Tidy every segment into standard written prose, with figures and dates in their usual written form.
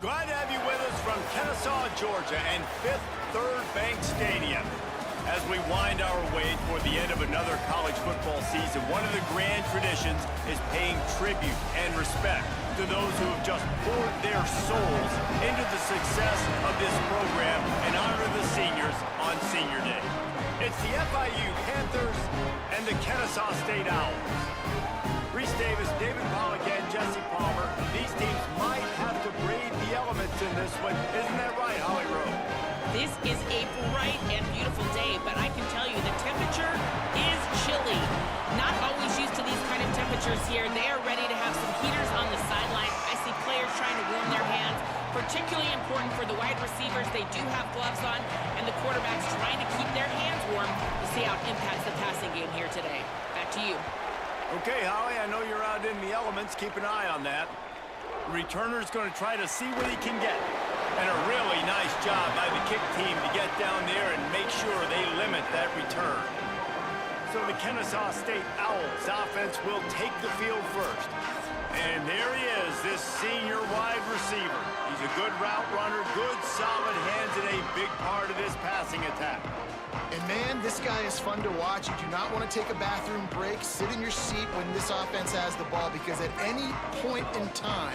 Glad to have you with us from Kennesaw, Georgia, and Fifth Third Bank Stadium. As we wind our way toward the end of another college football season, one of the grand traditions is paying tribute and respect to those who have just poured their souls into the success of this program and honor the seniors on Senior Day. It's the FIU Panthers and the Kennesaw State Owls. Reese Davis, David Pollock, and Jesse Palmer. These teams might have to brave the elements in this one. Isn't that right, Holly Rowe? This is a bright and beautiful day, but I can tell you the temperature is chilly. Not always used to these kind of temperatures here. They are ready to have some heaters on the sideline. I see players trying to warm their hands. Particularly important for the wide receivers. They do have gloves on, and the quarterbacks trying to keep their hands warm to see how it impacts the passing game here today. Back to you. Okay, Holly, I know you're out in the elements. Keep an eye on that. The returner's going to try to see what he can get. And a really nice job by the kick team to get down there and make sure they limit that return. So the Kennesaw State Owls offense will take the field first. And there he is, this senior wide receiver. He's a good route runner, good solid hands, and a big part of this passing attack. And man, this guy is fun to watch. You do not want to take a bathroom break. Sit in your seat when this offense has the ball, because at any point in time,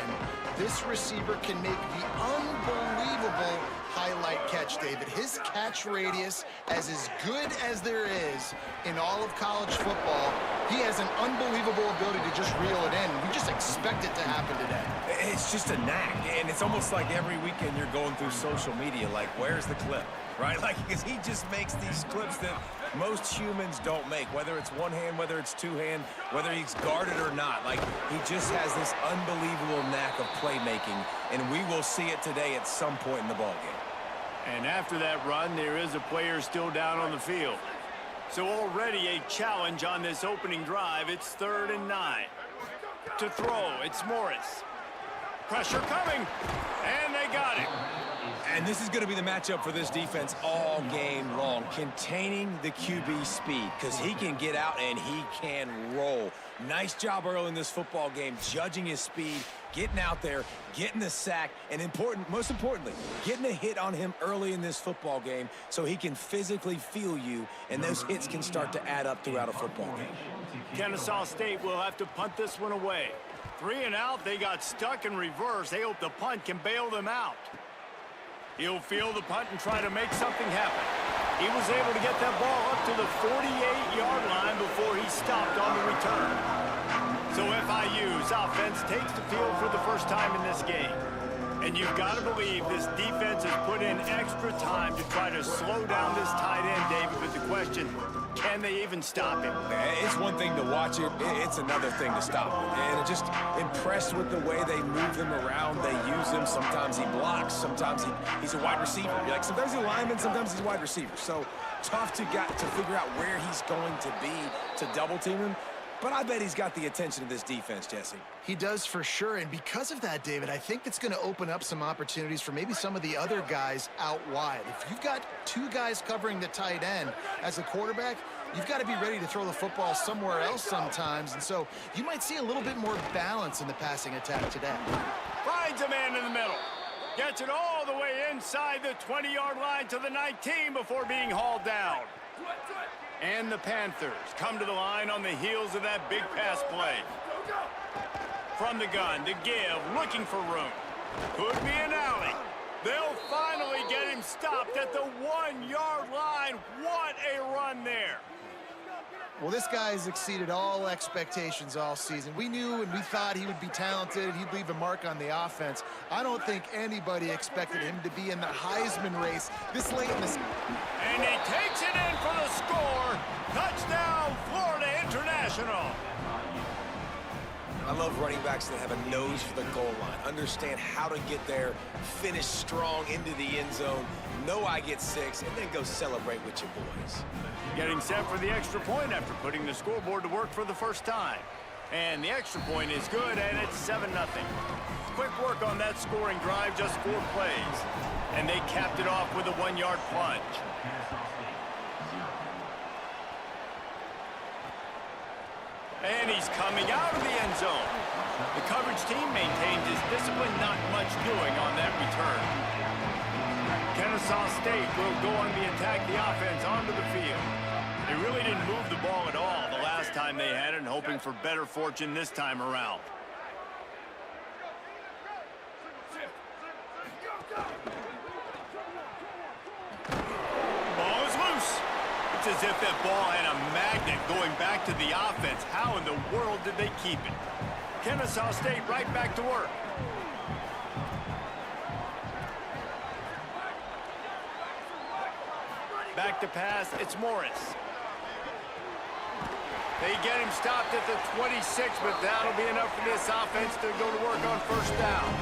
this receiver can make the unbelievable highlight catch, David. His catch radius is as good as there is in all of college football. He has an unbelievable ability to just reel it in. We just expect it to happen today. It's just a knack, and it's almost like every weekend you're going through social media, like, where's the clip, right? Like, because he just makes these clips that most humans don't make, whether it's one hand, whether it's two hand, whether he's guarded or not. Like, he just has this unbelievable knack of playmaking, and we will see it today at some point in the ballgame. And after that run, there is a player still down on the field. So already a challenge on this opening drive. It's 3rd and 9. To throw, it's Morris. Pressure coming, and they got it. And this is going to be the matchup for this defense all game long, containing the QB speed, because he can get out and he can roll. Nice job early in this football game, judging his speed, getting out there, getting the sack, and most importantly, getting a hit on him early in this football game so he can physically feel you, and those hits can start to add up throughout a football game. Kennesaw State will have to punt this one away. 3 and out, they got stuck in reverse. They hope the punt can bail them out. He'll field the punt and try to make something happen. He was able to get that ball up to the 48-yard line before he stopped on the return. So FIU's offense takes the field for the first time in this game. And you've got to believe this defense has put in extra time to try to slow down this tight end, David, with the question, can they even stop him? It's one thing to watch it, it's another thing to stop it. And I'm just impressed with the way they move him around. They use him. Sometimes he blocks. Sometimes he's a wide receiver. You're like, sometimes he's a lineman, sometimes he's a wide receiver. So tough to figure out where he's going to be to double team him. But I bet he's got the attention of this defense, Jesse. He does for sure, and because of that, David, I think it's going to open up some opportunities for maybe some of the other guys out wide. If you've got 2 guys covering the tight end as a quarterback, you've got to be ready to throw the football somewhere else sometimes, and so you might see a little bit more balance in the passing attack today. Finds a man in the middle. Gets it all the way inside the 20-yard line to the 19 before being hauled down. And the Panthers come to the line on the heels of that big pass play. From the gun to give, looking for room. Could be an alley. They'll finally get him stopped at the 1-yard line. What a run there. Well, this guy has exceeded all expectations all season. We knew and we thought he would be talented and he'd leave a mark on the offense. I don't think anybody expected him to be in the Heisman race this late in the season. And he takes it in for the score. Touchdown, Florida International. I love running backs that have a nose for the goal line, understand how to get there, finish strong into the end zone, know I get 6, and then go celebrate with your boys. Getting set for the extra point after putting the scoreboard to work for the first time. And the extra point is good, and it's 7-0. Quick work on that scoring drive, just 4 plays. And they capped it off with a 1-yard plunge. And he's coming out of the end zone. The coverage team maintains his discipline, not much doing on that return. Kennesaw State will go on the attack, the offense onto the field. They really didn't move the ball at all the last time they had it, and hoping for better fortune this time around. Ball is loose. It's as if that ball had a magnet going back to the offense. How in the world did they keep it? Kennesaw State right back to work. Back to pass, it's Morris. They get him stopped at the 26, but that'll be enough for this offense to go to work on first down.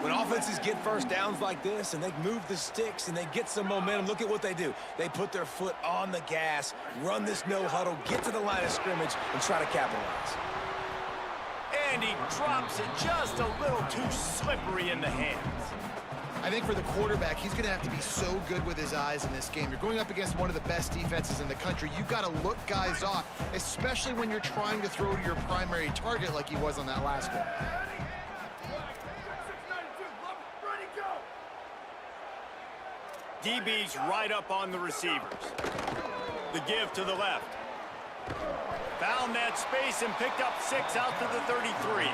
When offenses get first downs like this and they move the sticks and they get some momentum, look at what they do. They put their foot on the gas, run this no huddle, get to the line of scrimmage, and try to capitalize. And he drops it just a little too slippery in the hands. I think for the quarterback, he's going to have to be so good with his eyes in this game. You're going up against one of the best defenses in the country. You've got to look guys off, especially when you're trying to throw to your primary target like he was on that last one. DB's right up on the receivers. The give to the left. Found that space and picked up 6 out to the 33.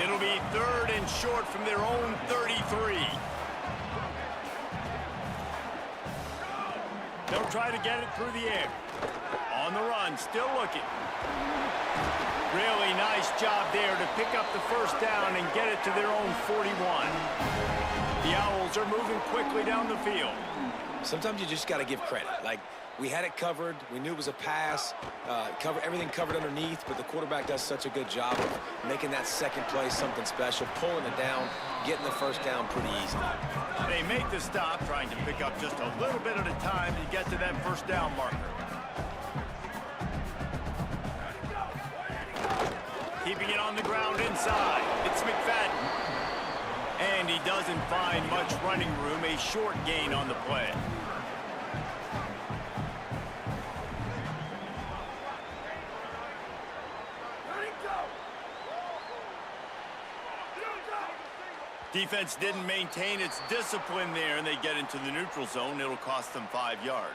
It'll be 3rd and short from their own 33. They'll try to get it through the air. On the run, still looking. Really nice job there to pick up the first down and get it to their own 41. The Owls are moving quickly down the field. Sometimes you just got to give credit. Like, we had it covered. We knew it was a pass. Everything covered underneath, but the quarterback does such a good job of making that second play something special, pulling it down, getting the first down pretty easy. They make the stop, trying to pick up just a little bit at a time to get to that first down marker. Keeping it on the ground inside. It's McFadden. And he doesn't find much running room, a short gain on the play. Defense didn't maintain its discipline there, and they get into the neutral zone. It'll cost them 5 yards.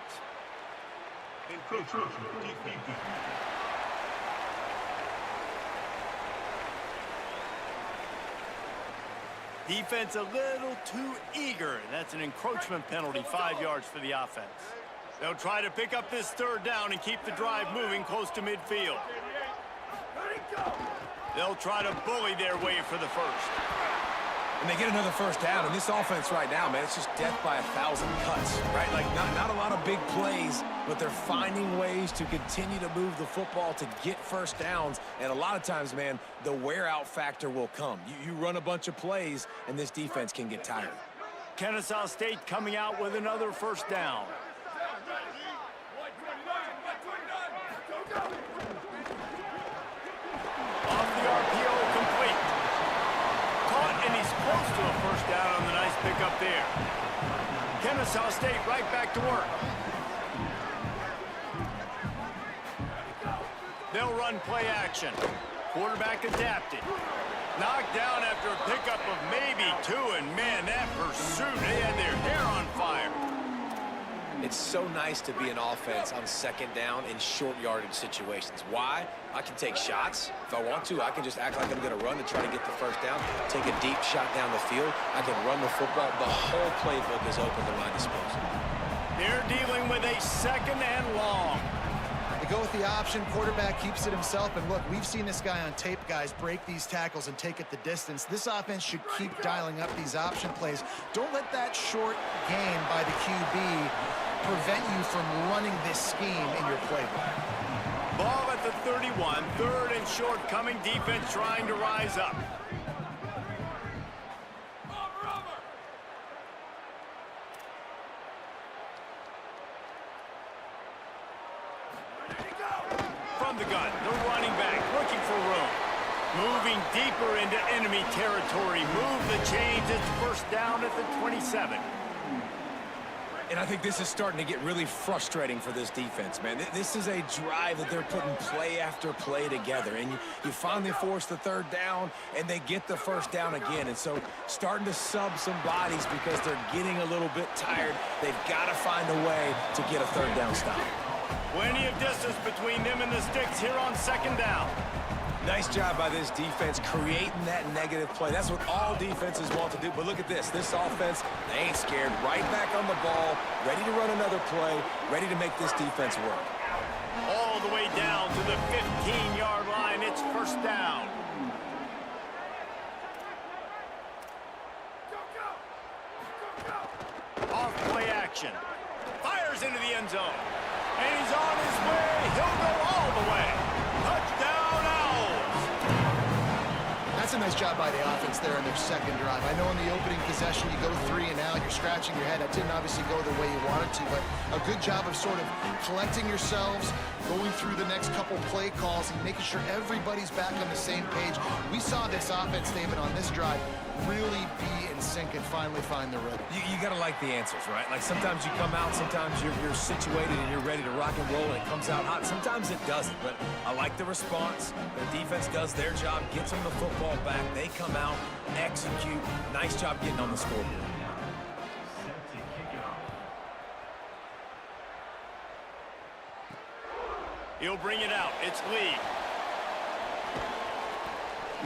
Defense a little too eager. That's an encroachment penalty, 5 yards for the offense. They'll try to pick up this 3rd down and keep the drive moving close to midfield. They'll try to bully their way for the first. And they get another first down, and this offense right now, man, it's just death by 1,000 cuts, right? Like, not a lot of big plays, but they're finding ways to continue to move the football to get first downs, and a lot of times, man, the wear-out factor will come. You run a bunch of plays, and this defense can get tired. Kennesaw State coming out with another first down. Off the RPO, complete. And he's close to a first down on the nice pickup there. Kennesaw State right back to work. They'll run play action. Quarterback adapted. Knocked down after a pickup of maybe 2, and man, that pursuit, they had their hair on fire. It's so nice to be an offense on 2nd down in short yardage situations. Why? I can take shots. If I want to, I can just act like I'm going to run to try to get the first down, take a deep shot down the field. I can run the football. The whole playbook is open to my disposal. They're dealing with a 2nd and long. They go with the option. Quarterback keeps it himself. And look, we've seen this guy on tape, guys, break these tackles and take it the distance. This offense should keep dialing up these option plays. Don't let that short gain by the QB prevent you from running this scheme in your playbook. Ball at the 31, 3rd and short coming. Defense trying to rise up. From the gun, the running back looking for room. Moving deeper into enemy territory. Move the chains. It's first down at the 27. And I think this is starting to get really frustrating for this defense, man. This is a drive that they're putting play after play together. And you finally force the third down, and they get the first down again. And so starting to sub some bodies because they're getting a little bit tired. They've got to find a way to get a third down stop. Plenty of distance between them and the sticks here on second down. Nice job by this defense creating that negative play. That's what all defenses want to do. But look at this. This offense, they ain't scared. Right back on the ball, ready to run another play, ready to make this defense work. All the way down to the 15-yard line. It's first down. Off play action. Fires into the end zone. And he's on his way. He'll go all the way. Touchdown, Owls. That's a nice job by the offense there in their second drive. I know in the opening possession you go 3 and out, you're scratching your head. That didn't obviously go the way you wanted to, but a good job of sort of collecting yourselves, going through the next couple play calls and making sure everybody's back on the same page. We saw this offense, David, on this drive really be in sync and finally find the rhythm. You got to like the answers, right? Like sometimes you come out, sometimes you're situated and you're ready to rock and roll and it comes out hot. Sometimes it doesn't, but I like the response. Their defense does their job, gets them the football back. They come out, execute. Nice job getting on the scoreboard. He'll bring it out. It's Lee.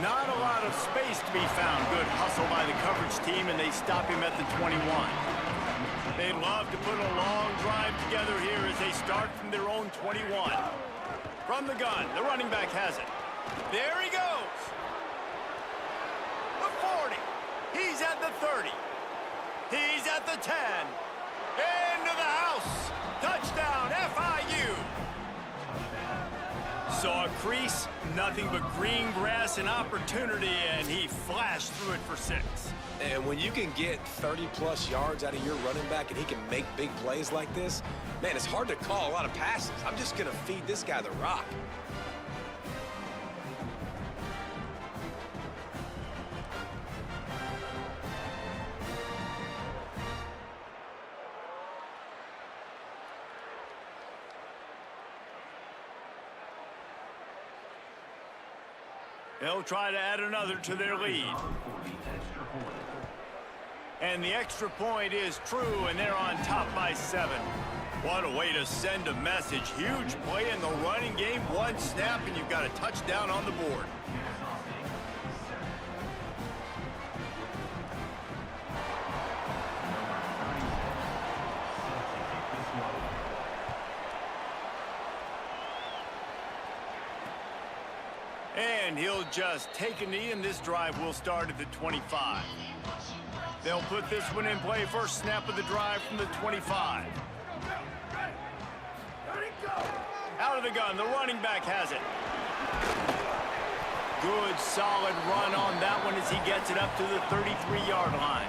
Not a lot of space to be found. Good hustle by the coverage team, and they stop him at the 21. They'd love to put a long drive together here as they start from their own 21. From the gun, the running back has it. There he goes. The 40. He's at the 30. He's at the 10. Into the house. Touchdown, FIU. Saw a crease, nothing but green grass and opportunity, and he flashed through it for 6. And when you can get 30-plus yards out of your running back and he can make big plays like this, man, it's hard to call a lot of passes. I'm just going to feed this guy the rock. They'll try to add another to their lead. And the extra point is true, and they're on top by 7. What a way to send a message. Huge play in the running game. One snap, and you've got a touchdown on the board. And he'll just take a knee, and this drive will start at the 25. They'll put this one in play. First snap of the drive from the 25. Out of the gun, the running back has it. Good, solid run on that one as he gets it up to the 33-yard line.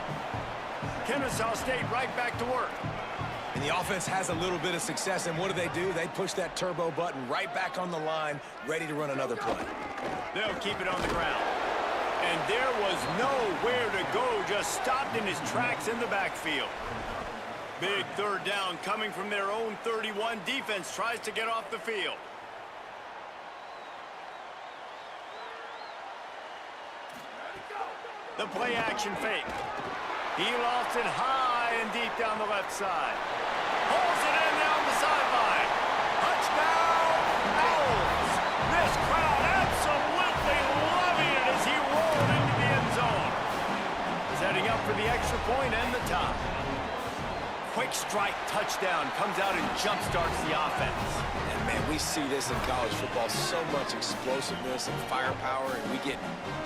Kennesaw State right back to work. And the offense has a little bit of success, and what do? They push that turbo button right back on the line, ready to run another play. They'll keep it on the ground. And there was nowhere to go, just stopped in his tracks in the backfield. Big third down coming from their own 31. Defense tries to get off the field. The play action fake. He lost it high and deep down the left side. Pulls it in down the sideline. Touchdown, Owls. This crowd absolutely loving it as he rolled into the end zone. Setting up for the extra point and the tie. Quick strike touchdown comes out and jump-starts the offense. And, man, we see this in college football, so much explosiveness and firepower, and we get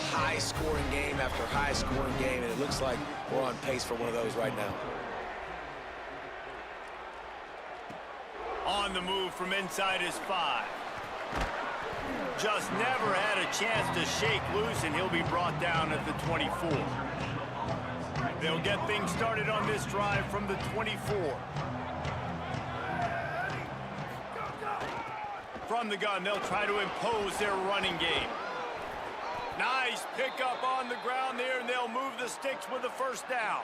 high-scoring game after high-scoring game, and it looks like we're on pace for one of those right now. On the move from inside his 5. Just never had a chance to shake loose, and he'll be brought down at the 24. They'll get things started on this drive from the 24. From the gun, they'll try to impose their running game. Nice pickup on the ground there, and they'll move the sticks with the first down.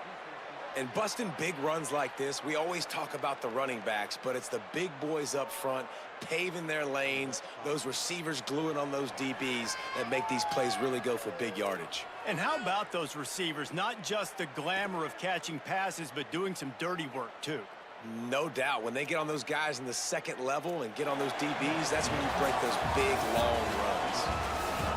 And busting big runs like this, we always talk about the running backs, but it's the big boys up front paving their lanes, those receivers gluing on those DBs that make these plays really go for big yardage. And how about those receivers? Not just the glamour of catching passes, but doing some dirty work, too. No doubt. When they get on those guys in the second level and get on those DBs, that's when you break those big, long runs.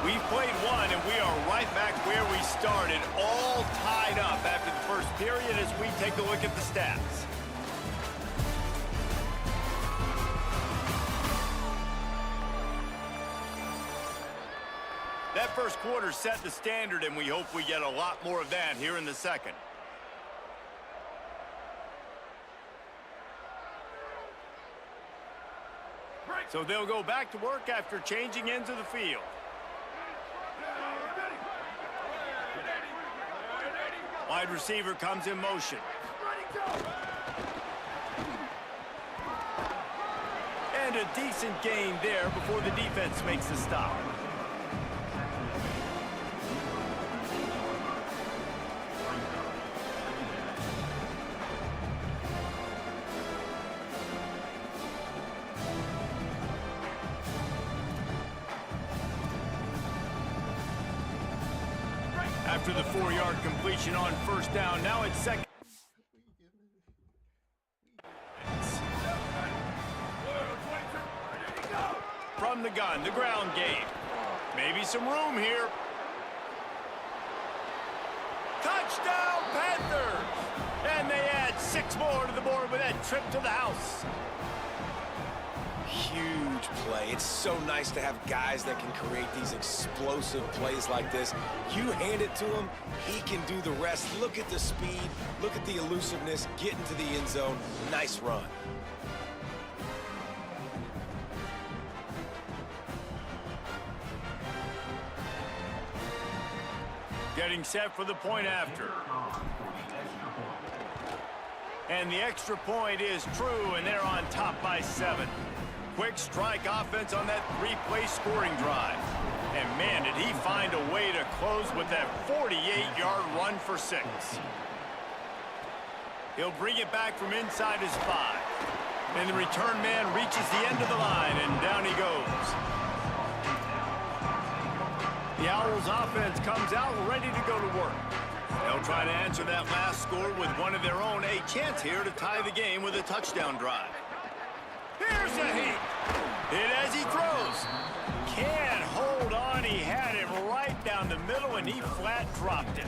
We've played one, and we are right back where we started, all tied up after the first period as we take a look at the stats. That first quarter set the standard, and we hope we get a lot more of that here in the second. So they'll go back to work after changing into the field. Wide receiver comes in motion. And a decent gain there before the defense makes the stop. After the 4-yard completion on first down, now it's second. From the gun, the ground game. Maybe some room here. Touchdown, Panthers! And they add 6 more to the board with that trip to the house. Huge play. It's so nice to have guys that can create these explosive plays like this. You hand it to him, he can do the rest. Look at the speed, look at the elusiveness, get into the end zone. Nice run. Getting set for the point after. And the extra point is true, and they're on top by 7. Quick strike offense on that 3-play scoring drive. And man, did he find a way to close with that 48-yard run for 6. He'll bring it back from inside his 5. And the return man reaches the end of the line, and down he goes. The Owls offense comes out ready to go to work. They'll try to answer that last score with one of their own. A chance here to tie the game with a touchdown drive. Here's a heat. Hit as he throws. Can't hold on. He had it right down the middle, and he flat dropped it.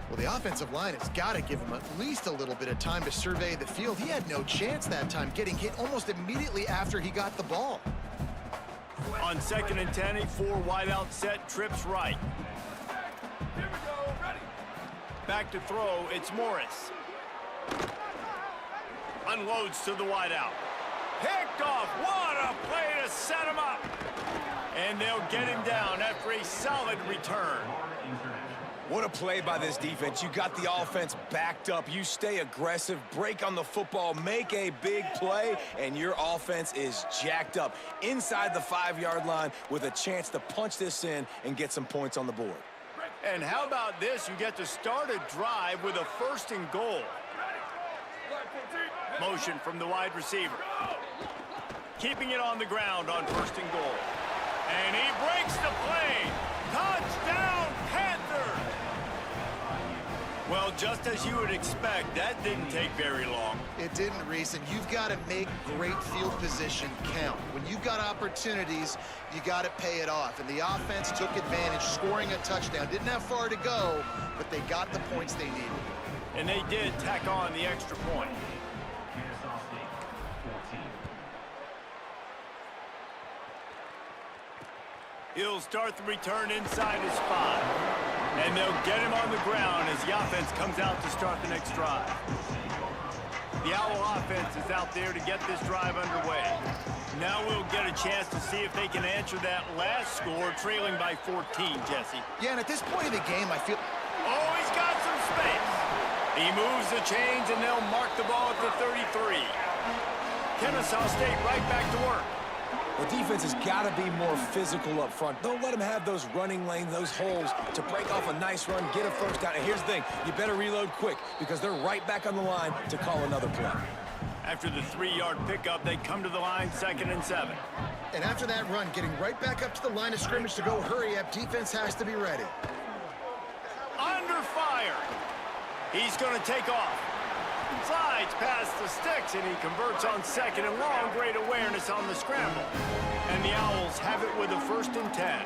Well, the offensive line has got to give him at least a little bit of time to survey the field. He had no chance that time, getting hit almost immediately after he got the ball. On 2nd and 10, a 4-wideout set, trips right. Here we go, ready. Back to throw, it's Morris. Unloads to the wideout. Picked off, what a play to set him up. And they'll get him down after a solid return. What a play by this defense. You got the offense backed up. You stay aggressive, break on the football, make a big play, and your offense is jacked up inside the 5-yard line with a chance to punch this in and get some points on the board. And how about this? You get to start a drive with a 1st and goal. Motion from the wide receiver. Keeping it on the ground on 1st and goal. And he breaks the play. Touchdown, Panthers! Well, just as you would expect, that didn't take very long. It didn't, Reese, and you've got to make great field position count. When you've got opportunities, you got to pay it off. And the offense took advantage, scoring a touchdown. Didn't have far to go, but they got the points they needed. And they did tack on the extra point. He'll start the return inside his 5. And they'll get him on the ground as the offense comes out to start the next drive. The Owl offense is out there to get this drive underway. Now we'll get a chance to see if they can answer that last score, trailing by 14, Jesse. Yeah, and at this point of the game, I feel... Oh, he's got some space. He moves the chains, and they'll mark the ball at the 33. Kennesaw State right back to work. The defense has got to be more physical up front. Don't let them have those running lanes, those holes to break off a nice run, get a first down. And here's the thing, you better reload quick because they're right back on the line to call another play. After the 3-yard pickup, they come to the line, 2nd and 7. And after that run, getting right back up to the line of scrimmage to go hurry up, defense has to be ready. Under fire. He's going to take off. Slides past the sticks, and he converts on 2nd and long. Great awareness on the scramble. And the Owls have it with a 1st and 10.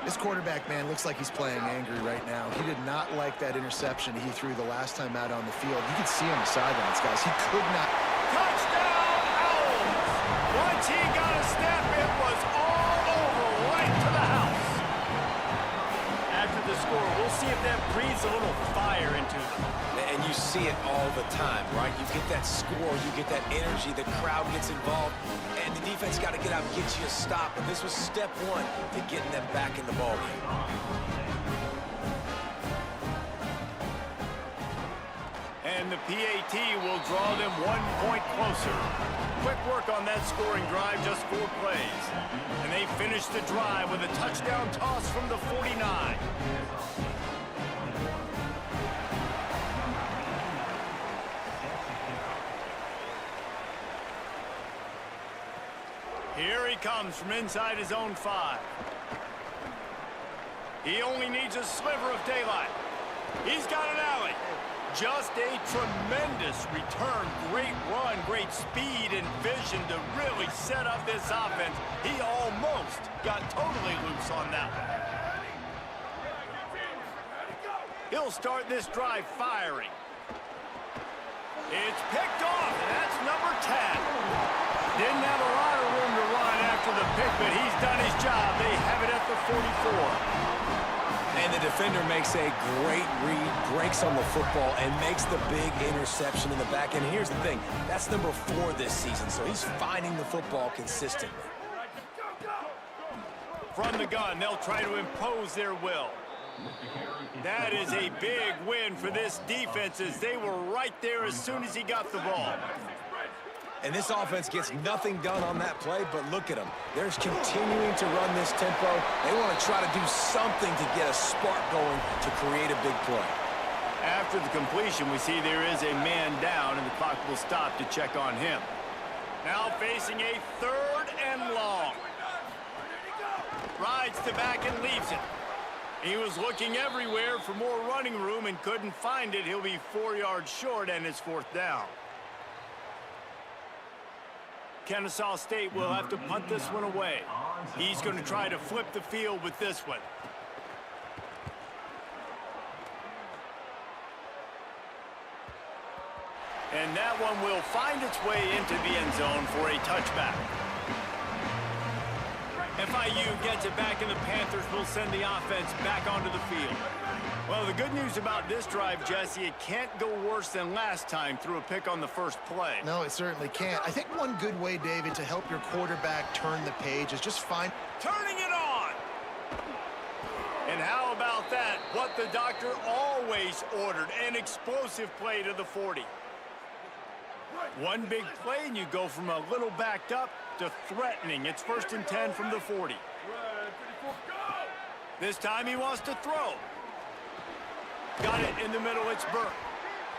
This quarterback, man, looks like he's playing angry right now. He did not like that interception he threw the last time out on the field. You could see on the sidelines, guys. He could not. Touchdown, Owls! Once he got a step, it was all over, right to the house. After the score, we'll see if that breathes a little fire into them. And you see it all the time, right? You get that score, you get that energy, the crowd gets involved, and the defense got to get out and get you a stop. But this was step one to getting them back in the ballgame. And the PAT will draw them 1 point closer. Quick work on that scoring drive, just 4 plays. And they finish the drive with a touchdown toss from the 49. Here he comes from inside his own 5. He only needs a sliver of daylight. He's got an alley. Just a tremendous return. Great run, great speed and vision to really set up this offense. He almost got totally loose on that one. He'll start this drive firing. It's picked off, and that's number 10. Didn't have a lot of room to run after the pick, but he's done his job. They have it at the 44. And the defender makes a great read, breaks on the football, and makes the big interception in the back end. Here's the thing, that's number 4 this season, so he's finding the football consistently. From the gun, they'll try to impose their will. That is a big win for this defense, as they were right there as soon as he got the ball. And this offense gets nothing done on that play, but look at them. They're continuing to run this tempo. They want to try to do something to get a spark going to create a big play. After the completion, we see there is a man down, and the clock will stop to check on him. Now facing a 3rd and long. Rides to back and leaves it. He was looking everywhere for more running room and couldn't find it. He'll be 4 yards short, and it's 4th down. Kennesaw State will have to punt this one away. He's going to try to flip the field with this one. And that one will find its way into the end zone for a touchback. FIU gets it back, and the Panthers will send the offense back onto the field. Well, the good news about this drive, Jesse, it can't go worse than last time through a pick on the first play. No, it certainly can't. I think one good way, David, to help your quarterback turn the page is just find... Turning it on! And how about that? What the doctor always ordered, an explosive play to the 40. One big play, and you go from a little backed up to threatening. It's 1st and 10 from the 40. This time he wants to throw. Got it in the middle, it's Burke.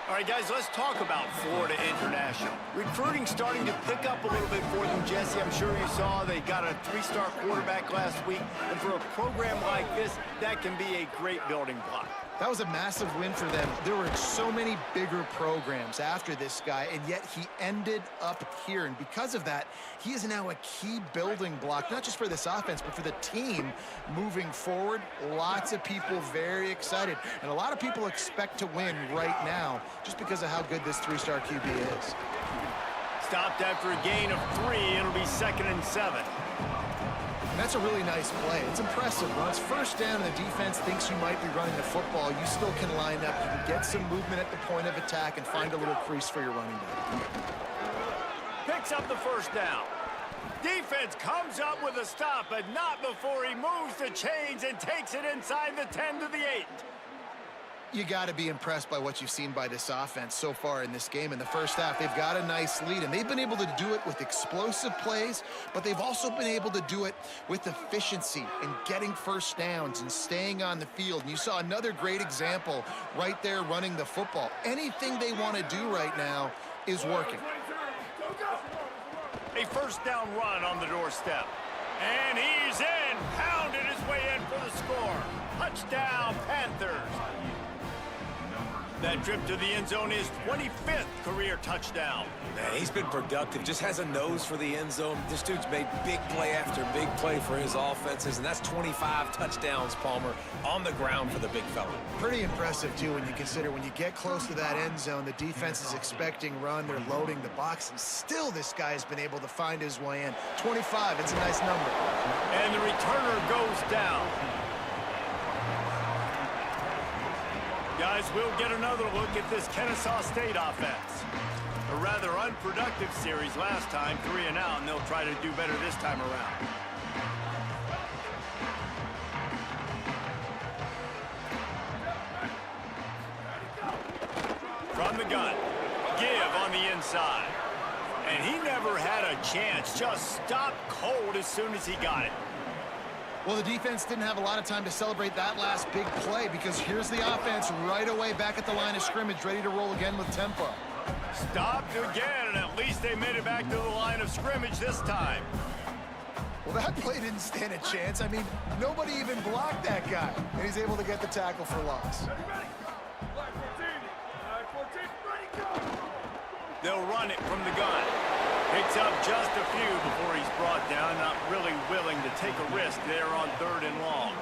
All right, guys, let's talk about Florida International. Recruiting starting to pick up a little bit for them, Jesse. I'm sure you saw they got a 3-star quarterback last week. And for a program like this, that can be a great building block. That was a massive win for them. There were so many bigger programs after this guy, and yet he ended up here. And because of that, he is now a key building block, not just for this offense, but for the team moving forward. Lots of people very excited. And a lot of people expect to win right now just because of how good this 3-star QB is. Stopped after a gain of 3. It'll be 2nd and 7. And that's a really nice play. It's impressive. When it's 1st down and the defense thinks you might be running the football, you still can line up. You can get some movement at the point of attack and find a little crease for your running back. Picks up the 1st down. Defense comes up with a stop, but not before he moves the chains and takes it inside the 10 to the 8. You got to be impressed by what you've seen by this offense so far in this game. In the first half, they've got a nice lead, and they've been able to do it with explosive plays, but they've also been able to do it with efficiency and getting first downs and staying on the field. And you saw another great example right there running the football. Anything they want to do right now is working. A first down run on the doorstep. And he's in, pounded his way in for the score. Touchdown, Panthers. That trip to the end zone is 25th career touchdown. Man, he's been productive, just has a nose for the end zone. This dude's made big play after big play for his offenses, and that's 25 touchdowns, Palmer, on the ground for the big fella. Pretty impressive, too, when you consider when you get close to that end zone, the defense is expecting run, they're loading the box, and still this guy has been able to find his way in. 25, it's a nice number. And the returner goes down. Guys, we'll get another look at this Kennesaw State offense. A rather unproductive series last time, 3 and out, and they'll try to do better this time around. From the gun, give on the inside. And he never had a chance, just stopped cold as soon as he got it. Well, the defense didn't have a lot of time to celebrate that last big play because here's the offense right away back at the line of scrimmage, ready to roll again with tempo. Stopped again, and at least they made it back to the line of scrimmage this time. Well, that play didn't stand a chance. I mean, nobody even blocked that guy, and he's able to get the tackle for loss. They'll run it from the gun. Picks up just a few before he's brought down, not really willing to take a risk there on 3rd and long.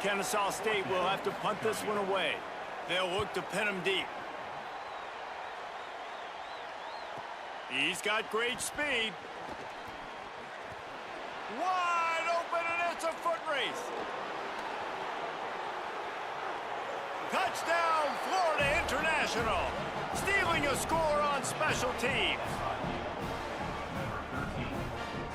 Kennesaw State will have to punt this one away. They'll look to pin him deep. He's got great speed. Wide open, and it's a foot race. Touchdown, Florida International. Stealing a score on special teams.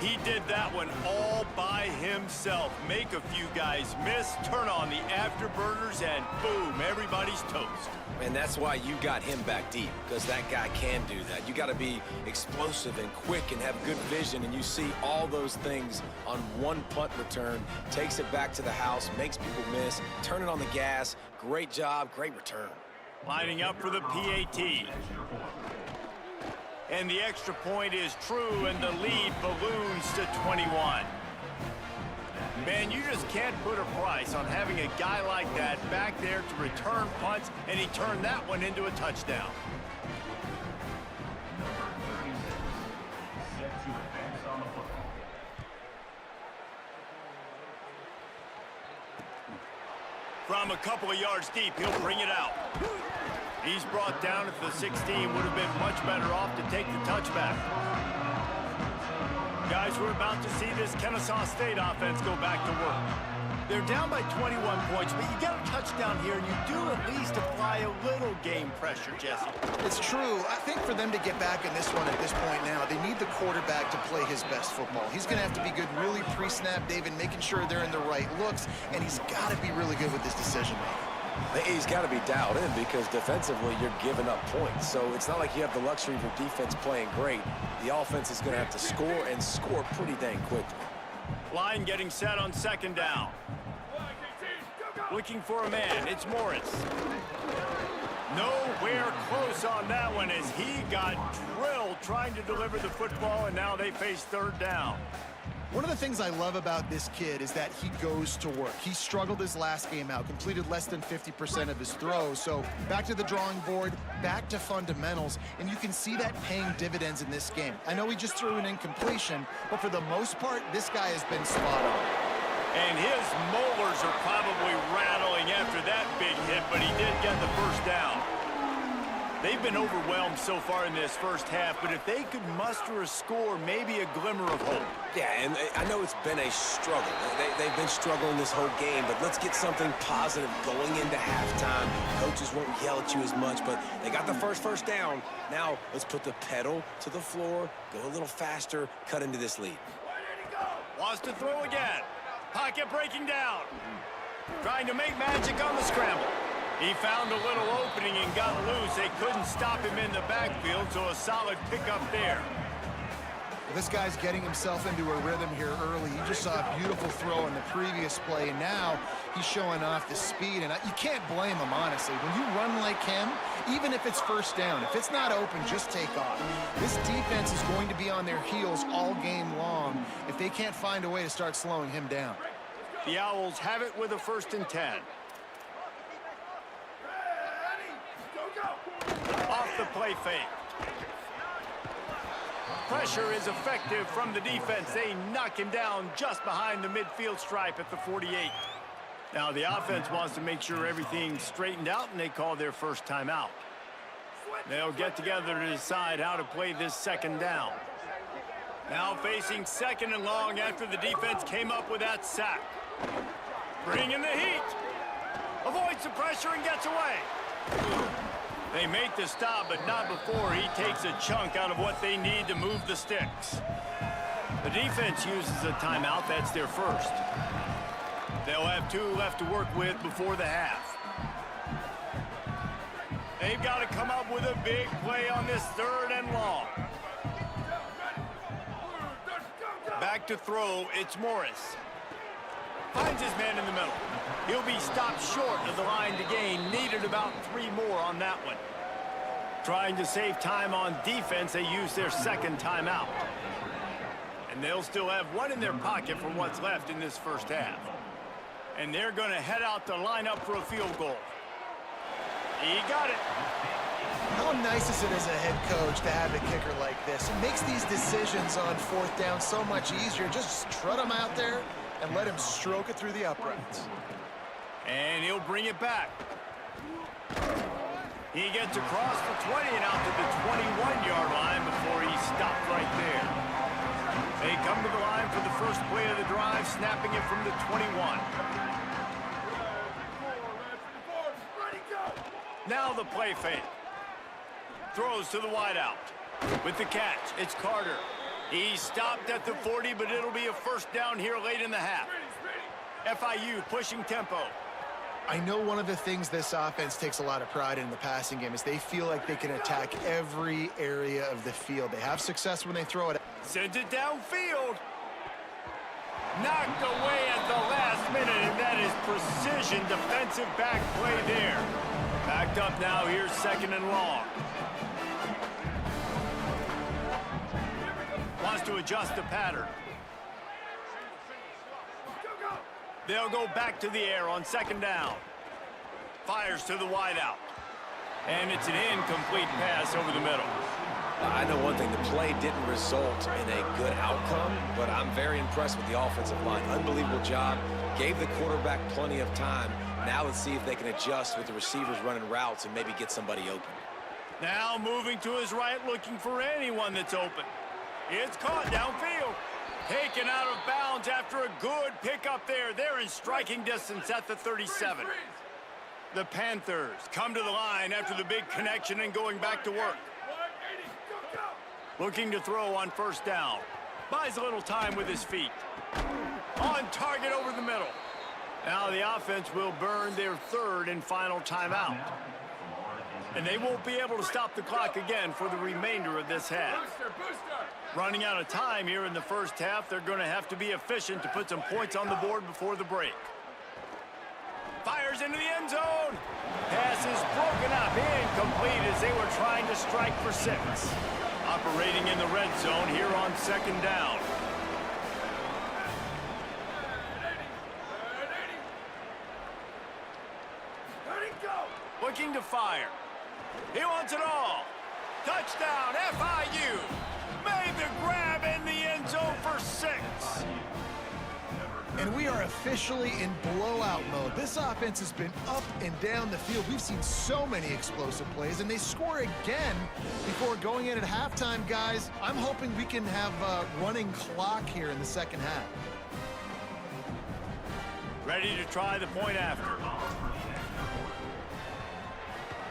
He did that one all by himself. Make a few guys miss, turn on the afterburners, and boom, everybody's toast. And that's why you got him back deep, because that guy can do that. You got to be explosive and quick and have good vision, and you see all those things on one punt return. Takes it back to the house, makes people miss, turning on the gas. Great job, great return. Lining up for the PAT. And the extra point is true, and the lead balloons to 21. Man, you just can't put a price on having a guy like that back there to return punts, and he turned that one into a touchdown. From a couple of yards deep, he'll bring it out. He's brought down at the 16, would have been much better off to take the touchback. Guys, we're about to see this Kennesaw State offense go back to work. They're down by 21 points, but you get a touchdown here, and you do at least apply a little game pressure, Jesse. It's true. I think for them to get back in this one at this point now, they need the quarterback to play his best football. He's going to have to be good really pre-snap, David, making sure they're in the right looks, and he's got to be really good with his decision-making. He's got to be dialed in because defensively you're giving up points. So it's not like you have the luxury of your defense playing great. The offense is going to have to score and score pretty dang quickly. Line getting set on 2nd down. Looking for a man. It's Morris. Nowhere close on that one as he got drilled trying to deliver the football, and now they face 3rd down. One of the things I love about this kid is that he goes to work. He struggled his last game out, completed less than 50% of his throws. So back to the drawing board, back to fundamentals, and you can see that paying dividends in this game. I know he just threw an incompletion, but for the most part, this guy has been spot on. And his molars are probably rattling after that big hit, but he did get the first down. They've been overwhelmed so far in this first half, but if they could muster a score, maybe a glimmer of hope. Yeah, and I know it's been a struggle. They've been struggling this whole game, but let's get something positive going into halftime. Coaches won't yell at you as much, but they got the first down. Now let's put the pedal to the floor, go a little faster, cut into this lead. Wants to throw again. Pocket breaking down. Trying to make magic on the scramble. He found a little opening and got loose. They couldn't stop him in the backfield, so a solid pickup there. This guy's getting himself into a rhythm here early. You just saw a beautiful throw in the previous play, and now he's showing off the speed. And you can't blame him, honestly. When you run like him, even if it's first down, if it's not open, just take off. This defense is going to be on their heels all game long if they can't find a way to start slowing him down. The Owls have it with a 1st and 10. Off the play fake. Pressure is effective from the defense. They knock him down just behind the midfield stripe at the 48. Now the offense wants to make sure everything's straightened out, and they call their first timeout. They'll get together to decide how to play this 2nd down. Now facing 2nd and long after the defense came up with that sack. Bringing the heat. Avoids the pressure and gets away. They make the stop, but not before he takes a chunk out of what they need to move the sticks. The defense uses a timeout. That's their first. They'll have 2 left to work with before the half. They've got to come up with a big play on this 3rd and long. Back to throw, it's Morris. Finds his man in the middle. He'll be stopped short of the line to gain. Needed about 3 more on that one. Trying to save time on defense, they use their 2nd timeout. And they'll still have 1 in their pocket for what's left in this first half. And they're going to head out to line up for a field goal. He got it. How nice is it as a head coach to have a kicker like this? It makes these decisions on 4th down so much easier. Just trot him out there and let him stroke it through the uprights. And he'll bring it back. He gets across the 20 and out to the 21-yard line before he stopped right there. They come to the line for the first play of the drive, snapping it from the 21. Now the play fake. Throws to the wideout. With the catch, it's Carter. He stopped at the 40, but it'll be a 1st down here late in the half. FIU pushing tempo. I know one of the things this offense takes a lot of pride in the passing game is they feel like they can attack every area of the field. They have success when they throw it. Sends it downfield. Knocked away at the last minute, and that is precision defensive back play there. Backed up now, here's 2nd and long. Wants to adjust the pattern. They'll go back to the air on 2nd down. Fires to the wideout. And it's an incomplete pass over the middle. I know one thing, the play didn't result in a good outcome, but I'm very impressed with the offensive line. Unbelievable job. Gave the quarterback plenty of time. Now let's see if they can adjust with the receivers running routes and maybe get somebody open. Now moving to his right, looking for anyone that's open. It's caught downfield. Taken out of bounds after a good pickup there. They're in striking distance at the 37. The Panthers come to the line after the big connection and going back to work. Looking to throw on 1st down. Buys a little time with his feet. On target over the middle. Now the offense will burn their 3rd and final timeout. And they won't be able to stop the clock again for the remainder of this half. Running out of time here in the first half, they're going to have to be efficient to put some points on the board before the break. Fires into the end zone. Pass is broken up, incomplete as they were trying to strike for 6. Operating in the red zone here on 2nd down. Looking to fire. He wants it all. Touchdown, FIU. Made the grab in the end zone for 6. And we are officially in blowout mode. This offense has been up and down the field. We've seen so many explosive plays, and they score again before going in at halftime, guys. I'm hoping we can have a running clock here in the 2nd half. Ready to try the point after.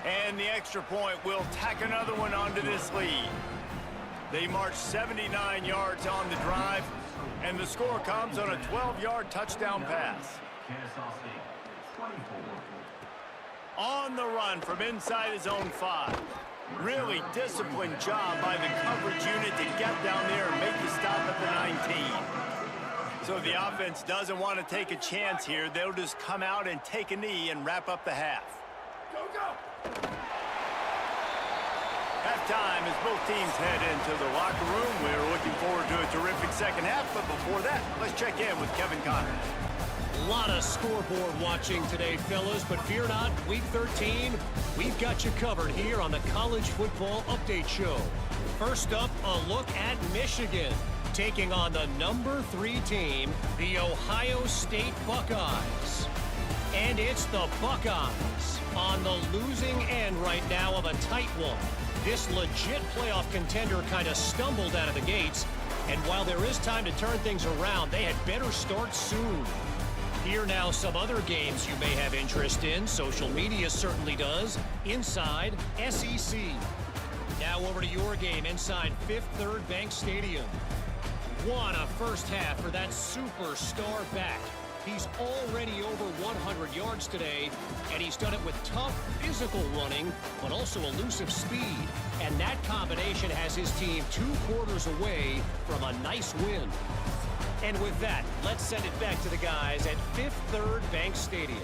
And the extra point will tack another one onto this lead. They march 79 yards on the drive, and the score comes on a 12-yard touchdown pass. On the run from inside his own 5. Really disciplined job by the coverage unit to get down there and make the stop at the 19. So the offense doesn't want to take a chance here. They'll just come out and take a knee and wrap up the half. Go, go! Halftime as both teams head into the locker room. We're looking forward to a terrific second half, but before that, let's check in with Kevin Connors. A lot of scoreboard watching today, fellas, but fear not, Week 13, we've got you covered here on the College Football Update Show. First up, a look at Michigan, taking on the number 3 team, the Ohio State Buckeyes. And it's the Buckeyes on the losing end right now of a tight one. This legit playoff contender kind of stumbled out of the gates, and while there is time to turn things around, they had better start soon. Here now some other games you may have interest in. Social media certainly does. Inside SEC. Now over to your game inside Fifth Third Bank Stadium. What a first half for that superstar back. He's already over 100 yards today, and he's done it with tough physical running, but also elusive speed. And that combination has his team 2 quarters away from a nice win. And with that, let's send it back to the guys at Fifth Third Bank Stadium.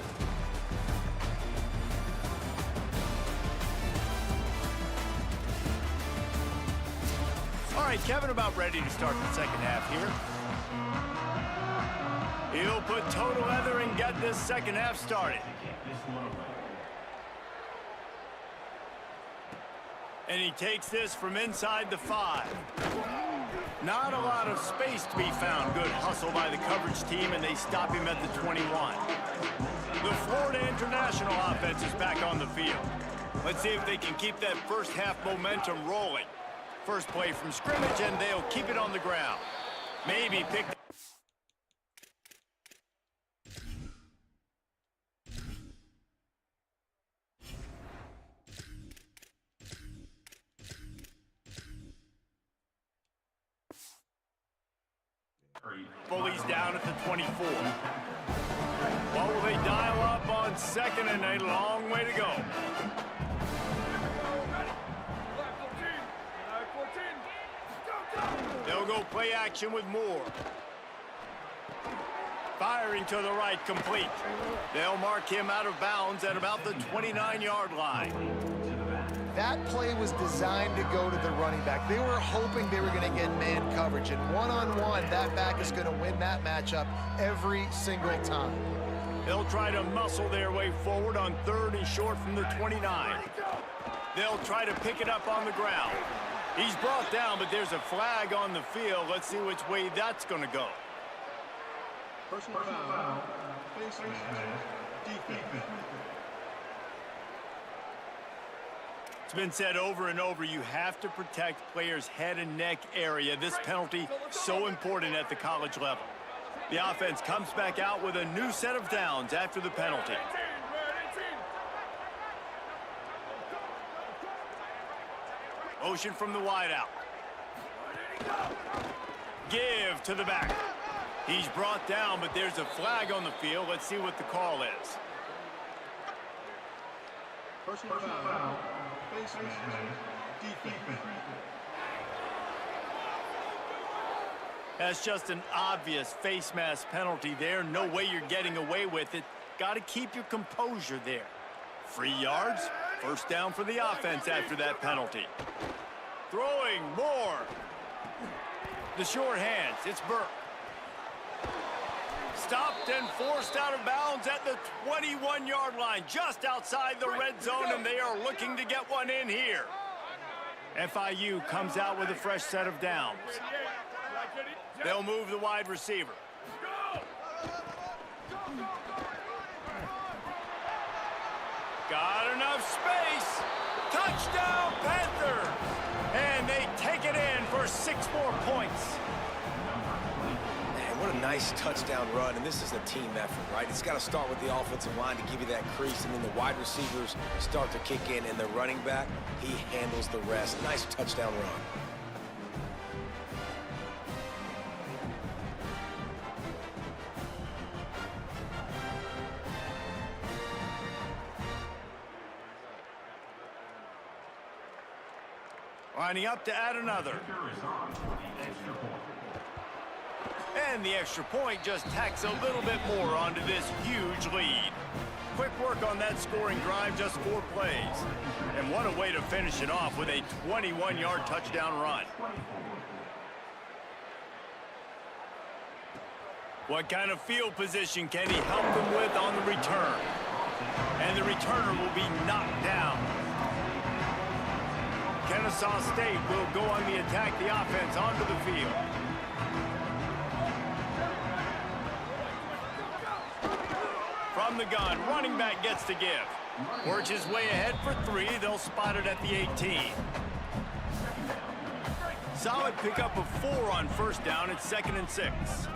All right, Kevin, about ready to start the second half here. He'll put total leather and get this second half started. And he takes this from inside the 5. Not a lot of space to be found. Good hustle by the coverage team, and they stop him at the 21. The Florida International offense is back on the field. Let's see if they can keep that first half momentum rolling. First play from scrimmage, and they'll keep it on the ground. Maybe pick... Bullies down at the 24. What will they dial up on second and a long way to go? They'll go play action with Moore. Firing to the right, complete. They'll mark him out of bounds at about the 29-yard line. That play was designed to go to the running back. They were hoping they were going to get man coverage, and one-on-one, that back is going to win that matchup every single time. They'll try to muscle their way forward on 3rd and short from the 29. They'll try to pick it up on the ground. He's brought down, but there's a flag on the field. Let's see which way that's going to go. Personal foul. Face mask. Defense. It's been said over and over, you have to protect players' head and neck area. This penalty so important at the college level. The offense comes back out with a new set of downs after the penalty. Motion from the wideout. Give to the back. He's brought down, but there's a flag on the field. Let's see what the call is. Personal foul. Face mask. Defense. That's just an obvious face mask penalty there. No way you're getting away with it. Got to keep your composure there. Free yards. First down for the offense after that penalty. Throwing more. The short hands. It's Burke. Stopped and forced out of bounds at the 21-yard line, just outside the red zone, and they are looking to get one in here. FIU comes out with a fresh set of downs. They'll move the wide receiver. Got enough space. Touchdown, Panthers! And they take it in for 6 more points. Man, what a nice touchdown run, and this is a team effort, right? It's got to start with the offensive line to give you that crease, and then the wide receivers start to kick in, and the running back, he handles the rest. Nice touchdown run. Lining up to add another. And the extra point just tacks a little bit more onto this huge lead. Quick work on that scoring drive, just 4 plays. And what a way to finish it off with a 21-yard touchdown run. What kind of field position can he help them with on the return? And the returner will be knocked down. Kennesaw State will go on the attack, the offense onto the field. From the gun, running back gets to give. Works his way ahead for 3. They'll spot it at the 18. Solid pickup of 4 on first down. It's 2nd and 6.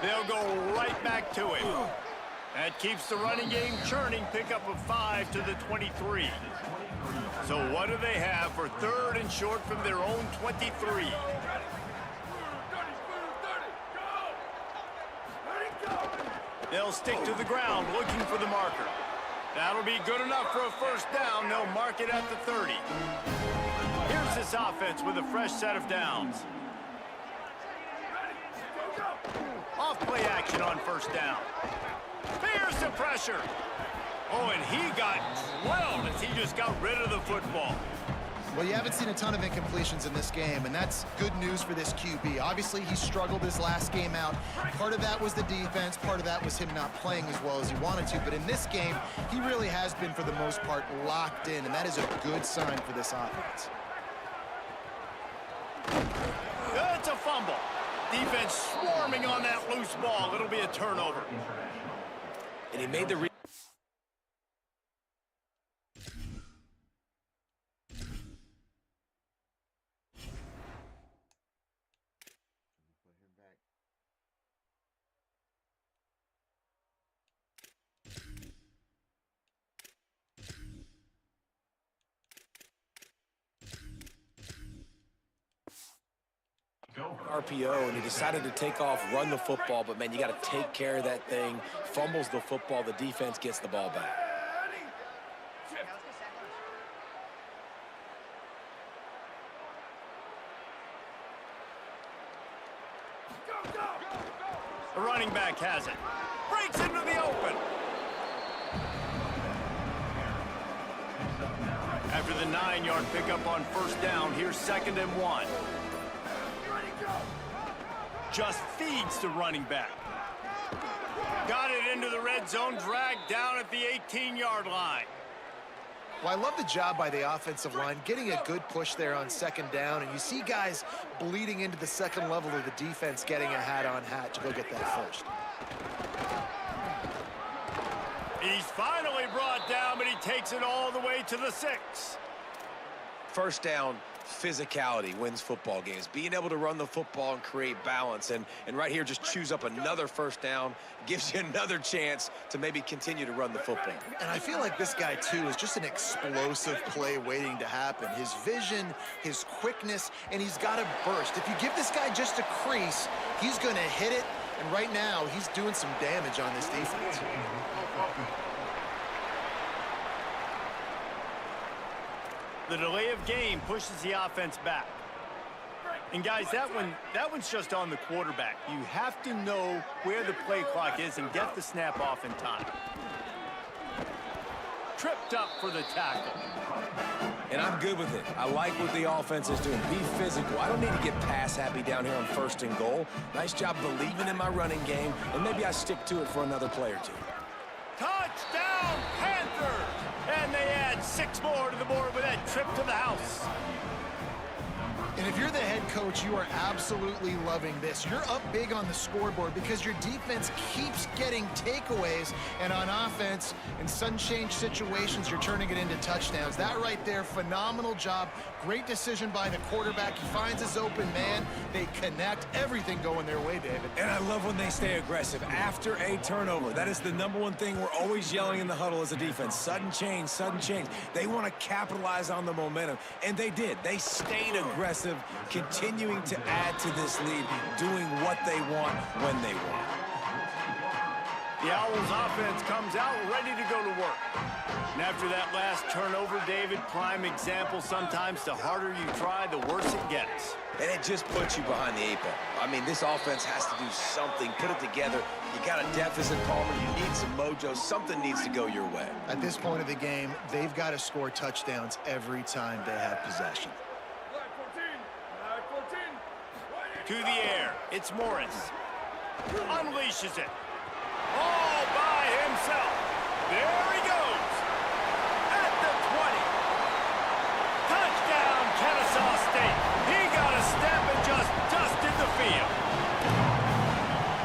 They'll go right back to him. That keeps the running game churning. Pickup of 5 to the 23. So what do they have for 3rd and short from their own 23? They'll stick to the ground looking for the marker. That'll be good enough for a first down. They'll mark it at the 30. Here's this offense with a fresh set of downs. Off play action on first down. There's the pressure. Oh, and he got drilled as he just got rid of the football. Well, you haven't seen a ton of incompletions in this game, and that's good news for this QB. Obviously, he struggled his last game out. Part of that was the defense. Part of that was him not playing as well as he wanted to. But in this game, he really has been, for the most part, locked in, and that is a good sign for this offense. It's a fumble. Defense swarming on that loose ball. It'll be a turnover. And he made the RPO, and he decided to take off, run the football, but man, you got to take care of that thing. Fumbles the football, the defense gets the ball back. The running back has it. Breaks into the open. After the 9-yard pickup on first down, here's 2nd and 1. Just feeds the running back. Got it into the red zone, dragged down at the 18-yard line. Well, I love the job by the offensive line, getting a good push there on 2nd down, and you see guys bleeding into the second level of the defense, getting a hat-on-hat to go get that first. He's finally brought down, but he takes it all the way to the 6. First down, physicality wins football games. Being able to run the football and create balance, and right here just choose up another first down, gives you another chance to maybe continue to run the football. And I feel like this guy, too, is just an explosive play waiting to happen. His vision, his quickness, and he's got a burst. If you give this guy just a crease, he's going to hit it, and right now he's doing some damage on this defense. The delay of game pushes the offense back. And guys, that one's just on the quarterback. You have to know where the play clock is and get the snap off in time. Tripped up for the tackle. And I'm good with it. I like what the offense is doing. Be physical. I don't need to get pass happy down here on 1st and goal. Nice job believing in my running game, and maybe I stick to it for another play or 2. Touchdown, Panthers! And they add 6 more to the board with that trip to the house. And if you're the head coach, you are absolutely loving this. You're up big on the scoreboard because your defense keeps getting takeaways, and on offense, in sudden change situations, you're turning it into touchdowns. That right there, phenomenal job. Great decision by the quarterback. He finds his open man. They connect. Everything going their way, David. And I love when they stay aggressive after a turnover. That is the #1 thing we're always yelling in the huddle as a defense. Sudden change, sudden change. They want to capitalize on the momentum, and they did. They stayed aggressive, continuing to add to this lead, doing what they want when they want. The Owls offense comes out ready to go to work. And after that last turnover, David, prime example, sometimes the harder you try, the worse it gets. And it just puts you behind the 8 ball. I mean, this offense has to do something, put it together. You got a deficit, Palmer. You need some mojo. Something needs to go your way. At this point of the game, they've got to score touchdowns every time they have possession. To the air, it's Morris. Unleashes it. All by himself. There he goes. At the 20. Touchdown, Kennesaw State. He got a step and just dusted the field.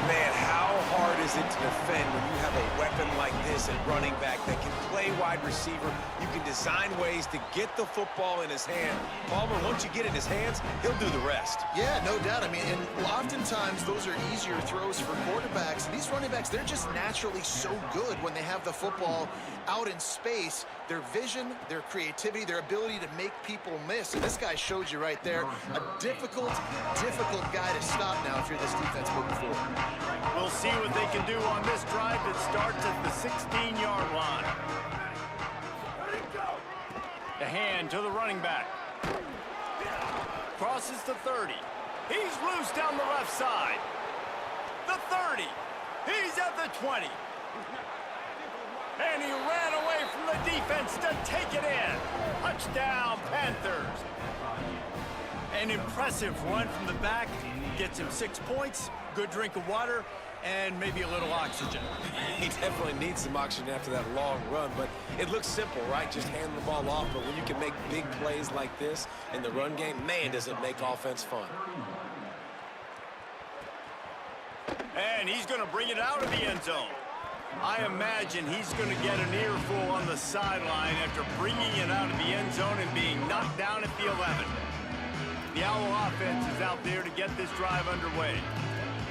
Man, how hard is it to defend when you have a weapon like this at running back that can play wide receiver? You can design ways to get the football in his hand. Palmer, once you get it in his hands, he'll do the rest. Yeah, no doubt. I mean, and oftentimes those are easier throws for quarterbacks. These running backs, they're just naturally so good when they have the football out in space. Their vision, their creativity, their ability to make people miss. And this guy showed you right there, a difficult guy to stop now if you're this defense moving forward. We'll see what they can do on this drive that starts at the 16-yard line. The hand to the running back. Crosses the 30. He's loose down the left side. The 30. He's at the 20. And he ran away from the defense to take it in. Touchdown, Panthers. An impressive run from the back. Gets him 6 points, good drink of water, and maybe a little oxygen. He definitely needs some oxygen after that long run, but it looks simple, right? Just hand the ball off, but when you can make big plays like this in the run game, man, does it make offense fun. And he's going to bring it out of the end zone. I imagine he's going to get an earful on the sideline after bringing it out of the end zone and being knocked down at the 11. The Owl offense is out there to get this drive underway.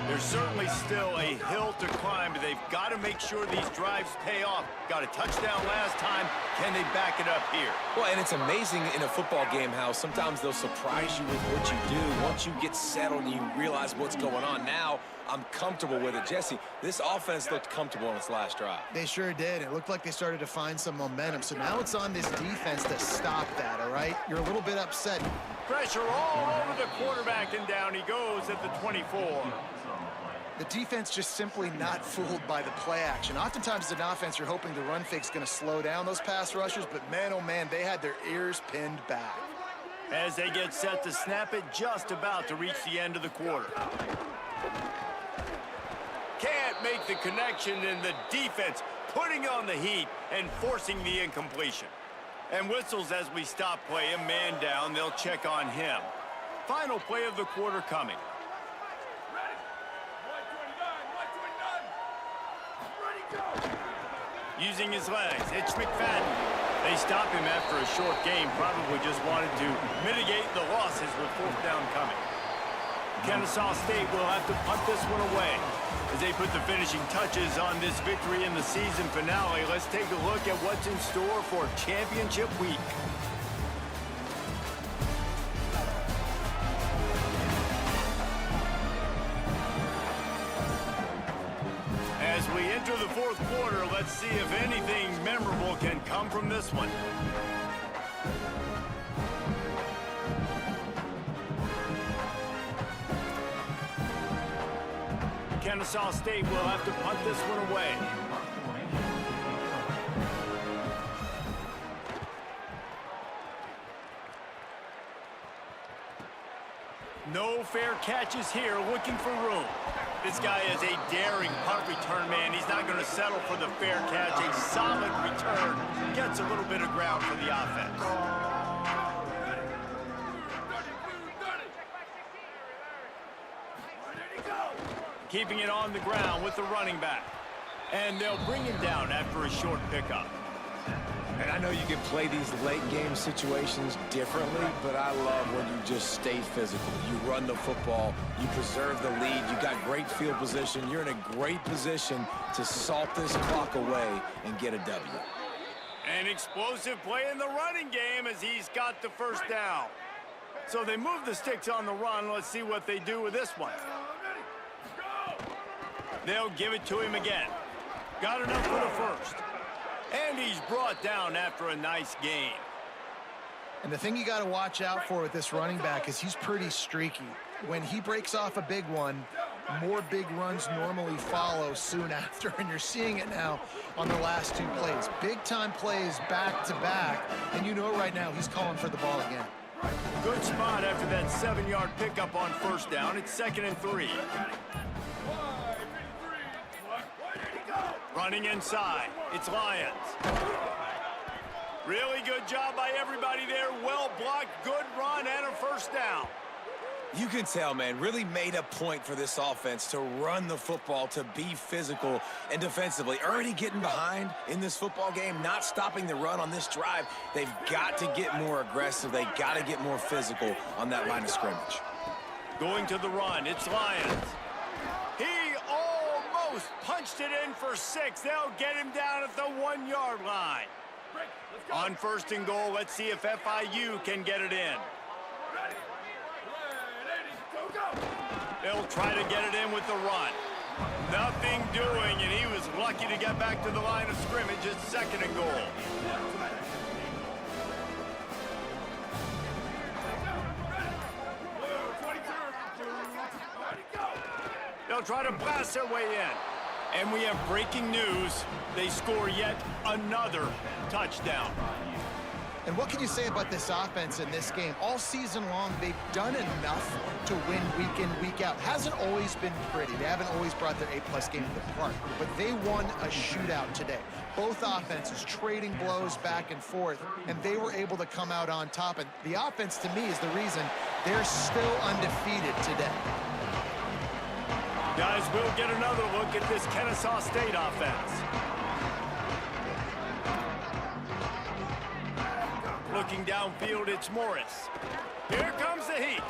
There's certainly still a hill to climb, but they've got to make sure these drives pay off. Got a touchdown last time. Can they back it up here? Well, and it's amazing in a football game how sometimes they'll surprise you with what you do. Once you get settled and you realize what's going on, now I'm comfortable with it. Jesse, this offense looked comfortable on its last drive. They sure did. It looked like they started to find some momentum. So now it's on this defense to stop that, all right? You're a little bit upset. Pressure all over the quarterback, and down he goes at the 24. The defense just simply not fooled by the play action. Oftentimes as an offense, you're hoping the run fake's going to slow down those pass rushers, but man, oh man, they had their ears pinned back. As they get set to snap it, just about to reach the end of the quarter. Can't make the connection, and the defense putting on the heat and forcing the incompletion. And whistles as we stop play, a man down, they'll check on him. Final play of the quarter coming. Using his legs, it's McFadden. They stop him after a short game, probably just wanted to mitigate the losses with 4th down coming. Kennesaw State will have to punt this one away. As they put the finishing touches on this victory in the season finale, let's take a look at what's in store for championship week. As we enter the 4th quarter, let's see if anything memorable can come from this one. Kennesaw State will have to punt this one away. No fair catches here, looking for room. This guy is a daring punt return man. He's not going to settle for the fair catch. A solid return. Gets a little bit of ground for the offense. Keeping it on the ground with the running back. And they'll bring him down after a short pickup. And I know you can play these late game situations differently, but I love when you just stay physical. You run the football, you preserve the lead, you got great field position, you're in a great position to salt this clock away and get a W. An explosive play in the running game as he's got the 1st down. So they move the sticks on the run. Let's see what they do with this one. They'll give it to him again. Got enough for the first. And he's brought down after a nice gain. And the thing you got to watch out for with this running back is he's pretty streaky. When he breaks off a big one, more big runs normally follow soon after, and you're seeing it now on the last two plays. Big-time plays back-to-back, and you know right now he's calling for the ball again. Good spot after that 7-yard pickup on first down. It's 2nd and 3. Running inside. It's Lions. Really good job by everybody there. Well blocked, good run, and a first down. You can tell, man, really made a point for this offense to run the football, to be physical and defensively. Already getting behind in this football game, not stopping the run on this drive. They've got to get more aggressive. They got to get more physical on that line of scrimmage. Going to the run, it's Lions. He almost punched it in for 6. They'll get him down at the 1-yard line. On 1st and goal, let's see if FIU can get it in. They'll try to get it in with the run. Nothing doing, and he was lucky to get back to the line of scrimmage. It's 2nd and goal. They'll try to blast their way in. And we have breaking news. They score yet another touchdown. And what can you say about this offense in this game? All season long, they've done enough to win week in, week out. Hasn't always been pretty. They haven't always brought their A-plus game to the park. But they won a shootout today. Both offenses trading blows back and forth, and they were able to come out on top. And the offense, to me, is the reason they're still undefeated today. Guys, we'll get another look at this Kennesaw State offense. Looking downfield, it's Morris. Here comes the heat.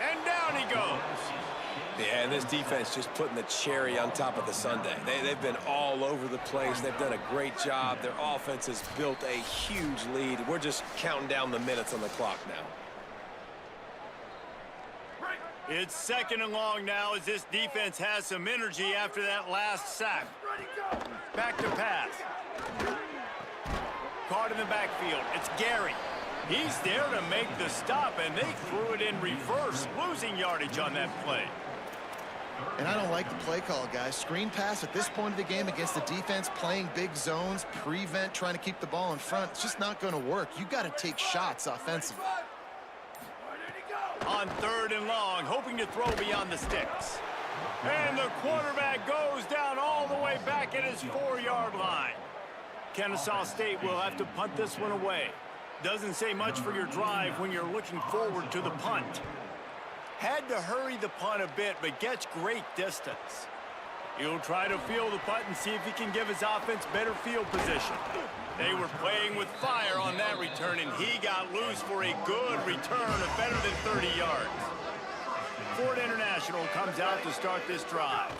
And down he goes. Yeah, and this defense just putting the cherry on top of the sundae. They've been all over the place. They've done a great job. Their offense has built a huge lead. We're just counting down the minutes on the clock now. It's 2nd and long now as this defense has some energy after that last sack. Back to pass. Caught in the backfield. It's Gary. He's there to make the stop, and they threw it in reverse, losing yardage on that play. And I don't like the play call, guys. Screen pass at this point of the game against the defense playing big zones, prevent, trying to keep the ball in front. It's just not going to work. You got to take shots offensively. On 3rd and long, hoping to throw beyond the sticks. And the quarterback goes down all the way back at his 4-yard line. Kennesaw State will have to punt this one away. Doesn't say much for your drive when you're looking forward to the punt. Had to hurry the punt a bit, but gets great distance. He'll try to field the punt and see if he can give his offense better field position. They were playing with fire on that return, and he got loose for a good return of better than 30 yards. Ford International comes out to start this drive.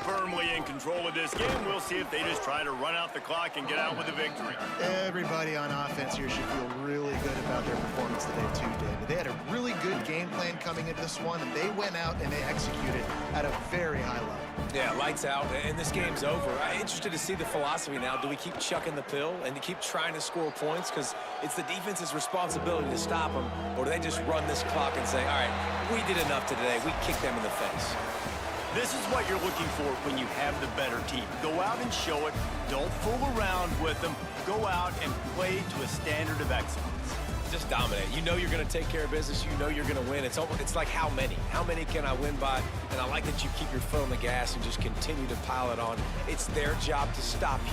Firmly in control of this game. We'll see if they just try to run out the clock and get out with a victory. Everybody on offense here should feel really good about their performance today, too, David. They had a really good game plan coming into this one, and they went out and they executed at a very high level. Yeah, lights out, and this game's over. I'm interested to see the philosophy now. Do we keep chucking the pill and to keep trying to score points? Because it's the defense's responsibility to stop them. Or do they just run this clock and say, all right, we did enough today. We kicked them in the face. This is what you're looking for when you have the better team. Go out and show it. Don't fool around with them. Go out and play to a standard of excellence. Just dominate. You know you're going to take care of business. You know you're going to win. It's like how many? How many can I win by? And I like that you keep your foot on the gas and just continue to pile it on. It's their job to stop you.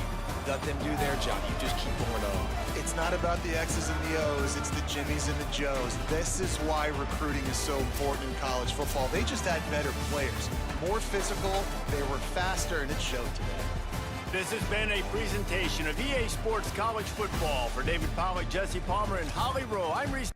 Let them do their job. You just keep going on. It's not about the X's and the O's. It's the Jimmies and the Joes. This is why recruiting is so important in college football. They just had better players. More physical. They were faster, and it showed today. This has been a presentation of EA Sports College Football. For David Pollack, Jesse Palmer, and Holly Rowe, I'm Reese.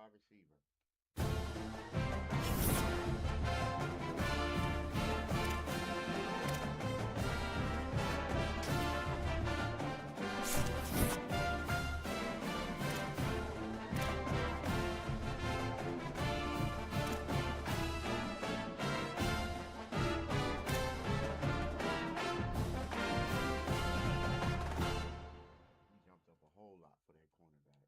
wide receiver. He jumped up a whole lot for that cornerback.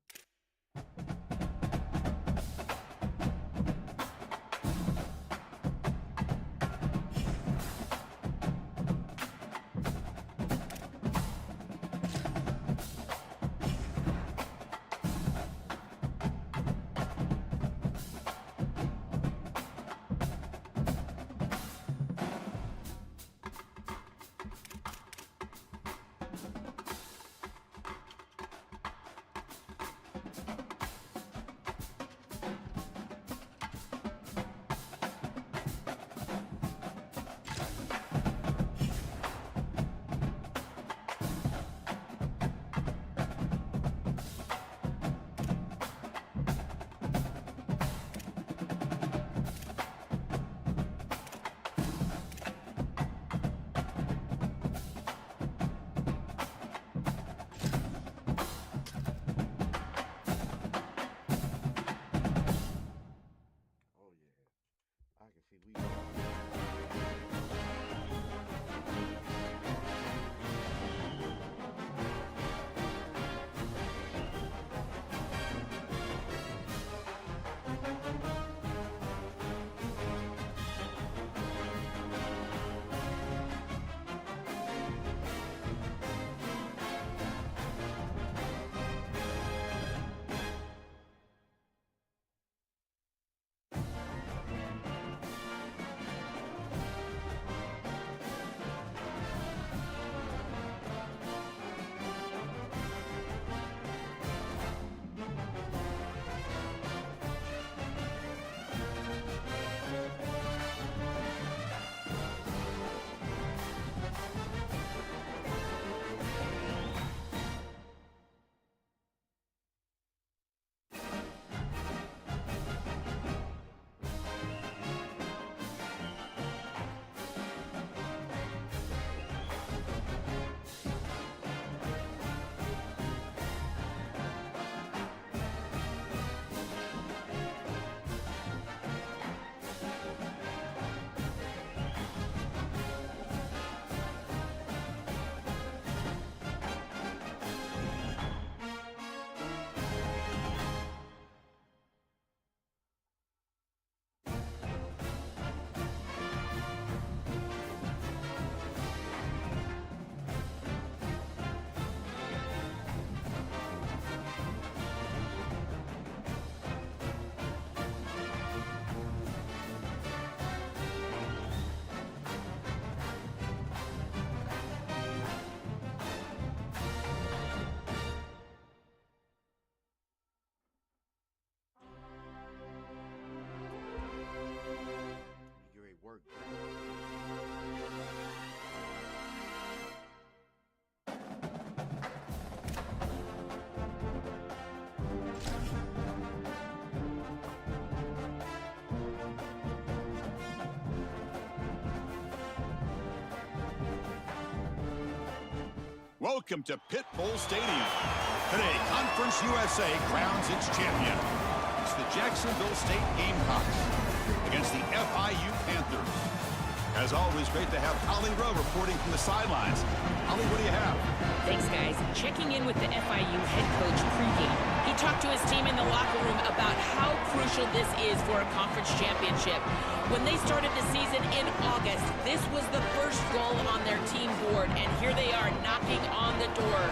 Oh yeah, I can see we. Great work. Welcome to Pit Bull Stadium. Today, Conference USA crowns its champion. It's the Jacksonville State Gamecocks against the FIU Panthers. As always, great to have Holly Rowe reporting from the sidelines. Holly, what do you have? Thanks, guys. Checking in with the FIU head coach pregame. He talked to his team in the locker room about how crucial this is for a conference championship. When they started the season in August, this was the first goal on their team board, and here they are knocking on the door.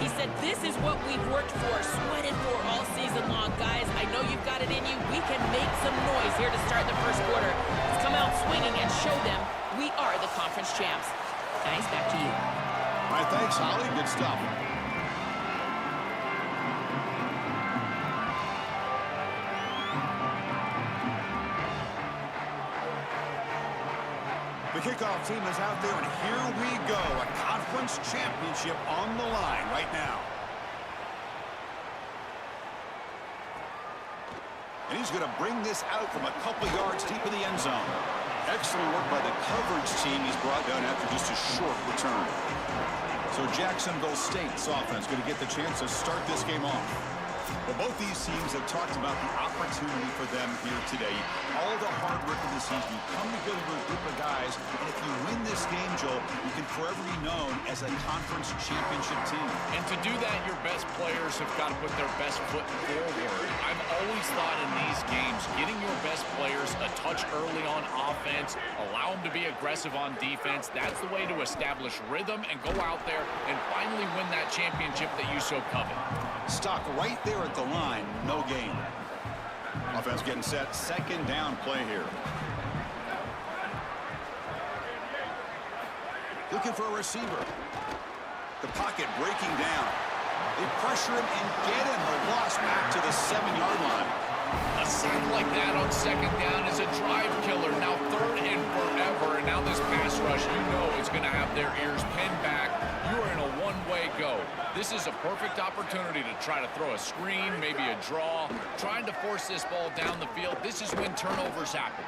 He said, this is what we've worked for, sweated for all season long. Guys, I know you've got it in you. We can make some noise here to start the first quarter. Let's come out swinging and show them we are the conference champs. Guys, back to you. All right, thanks, Holly. Good stuff. The kickoff team is out there, and here we go. A conference championship on the line right now. And he's going to bring this out from a couple yards deep in the end zone. Excellent work by the coverage team. He's brought down after just a short return. So Jacksonville State's offense going to get the chance to start this game off. Well, both these teams have talked about the opportunity for them here today. All the hard work of the season. You come together with a group of guys, and if you win this game, Joel, you can forever be known as a conference championship team. And to do that, your best players have got to put their best foot forward. I've always thought in these games, getting your best players a touch early on offense, allow them to be aggressive on defense, that's the way to establish rhythm and go out there and finally win that championship that you so covet. Stock right there at the line, no gain. Offense getting set, second down play here. Looking for a receiver. The pocket breaking down. They pressure him and get him. The loss back to the 7-yard line. A sack like that on second down is a drive killer. Now third and forever, and now this pass rush, you know, is going to have their ears pinned back. You are in a one-way go. This is a perfect opportunity to try to throw a screen, maybe a draw, trying to force this ball down the field. This is when turnovers happen.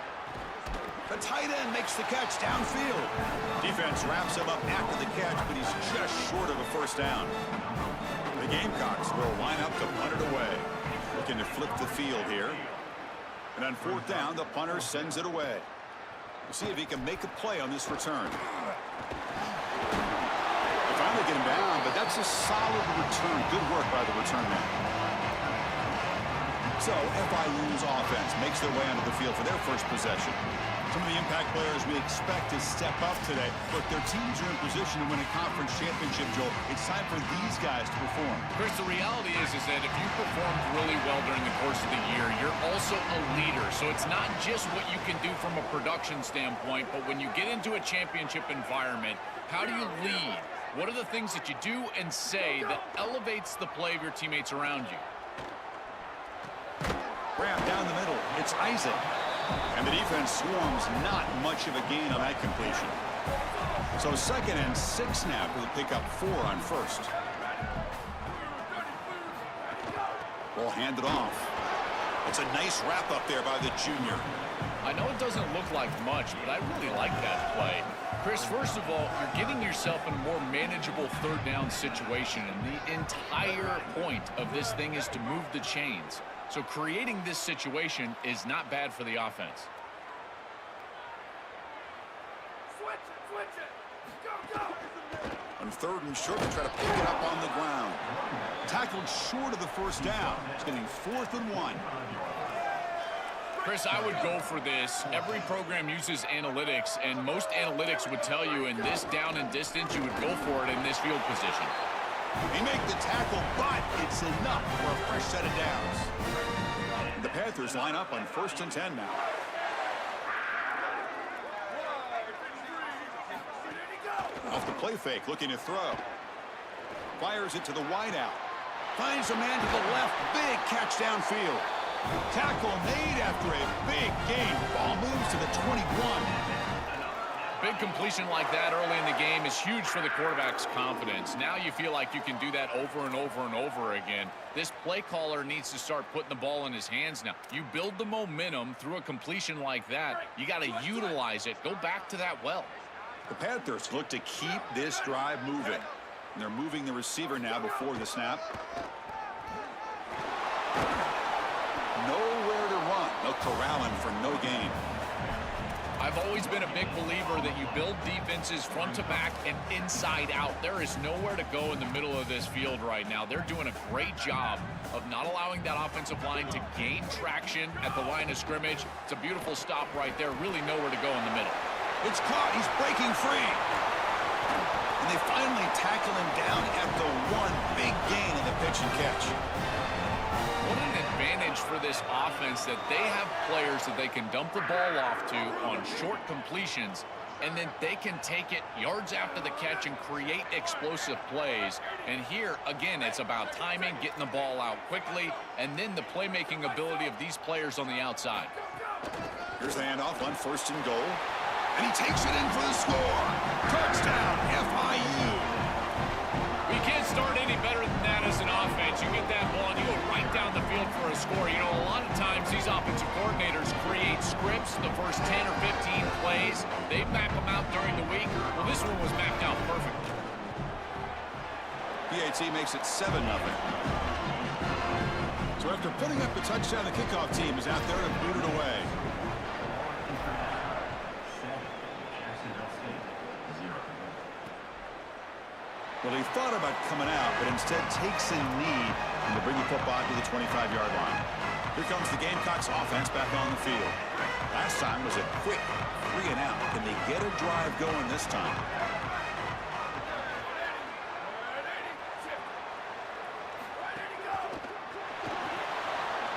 The tight end makes the catch downfield. Defense wraps him up after the catch, but he's just short of a first down. The Gamecocks will line up to punt it away. Looking to flip the field here. And on fourth down, the punter sends it away. We'll see if he can make a play on this return. They finally get him down, but that's a solid return. Good work by the return man. So FIU's offense makes their way onto the field for their first possession. Some of the impact players we expect to step up today. Look, their teams are in position to win a conference championship, Joel. It's time for these guys to perform. Chris, the reality is that if you performed really well during the course of the year, you're also a leader. So it's not just what you can do from a production standpoint, but when you get into a championship environment, how do you lead? What are the things that you do and say that elevates the play of your teammates around you? Grab down the middle. It's Isaac. And the defense swarms, not much of a gain on that completion. So 2nd and 6 now with a pick up 4 on first. Ball handed off. It's a nice wrap up there by the junior. I know it doesn't look like much, but I really like that play. Chris, first of all, you're getting yourself in a more manageable third down situation, and the entire point of this thing is to move the chains. So creating this situation is not bad for the offense. Switch it. Go. On 3rd and short, they try to pick it up on the ground. Tackled short of the first down. It's getting 4th and 1. Chris, I would go for this. Every program uses analytics, and most analytics would tell you in this down and distance, you would go for it in this field position. They make the tackle, but it's enough for a fresh set of downs. The Panthers line up on 1st and 10 now. Off the play fake, looking to throw. Fires it to the wideout. Finds a man to the left. Big catch downfield. Tackle made after a big gain. Ball moves to the 21. Big completion like that early in the game is huge for the quarterback's confidence. Now you feel like you can do that over and over and over again. This play caller needs to start putting the ball in his hands now. You build the momentum through a completion like that. You got to utilize it. Go back to that well. The Panthers look to keep this drive moving. And they're moving the receiver now before the snap. Nowhere to run. They'll corral him for no gain. I've always been a big believer that you build defenses front to back and inside out. There is nowhere to go in the middle of this field right now. They're doing a great job of not allowing that offensive line to gain traction at the line of scrimmage. It's a beautiful stop right there. Really nowhere to go in the middle. It's caught. He's breaking free. And they finally tackle him down at the 1. Big gain in the pitch and catch. What an advantage for this offense that they have players that they can dump the ball off to on short completions, and then they can take it yards after the catch and create explosive plays. And here, again, it's about timing, getting the ball out quickly, and then the playmaking ability of these players on the outside. Here's the handoff on 1st and goal. And he takes it in for the score. Touchdown, FIU. We can't start any better than that as an offense. You get that ball and you go right down the field for a score. You know, a lot of times these offensive coordinators create scripts, the first 10 or 15 plays. They map them out during the week. Well, this one was mapped out perfectly. PAT makes it 7-0. So after putting up the touchdown, the kickoff team is out there to boot it away. Well, he thought about coming out, but instead takes a knee and to bring the football to the 25-yard line. Here comes the Gamecocks offense back on the field. Last time was a quick 3-and-out. Can they get a drive going this time?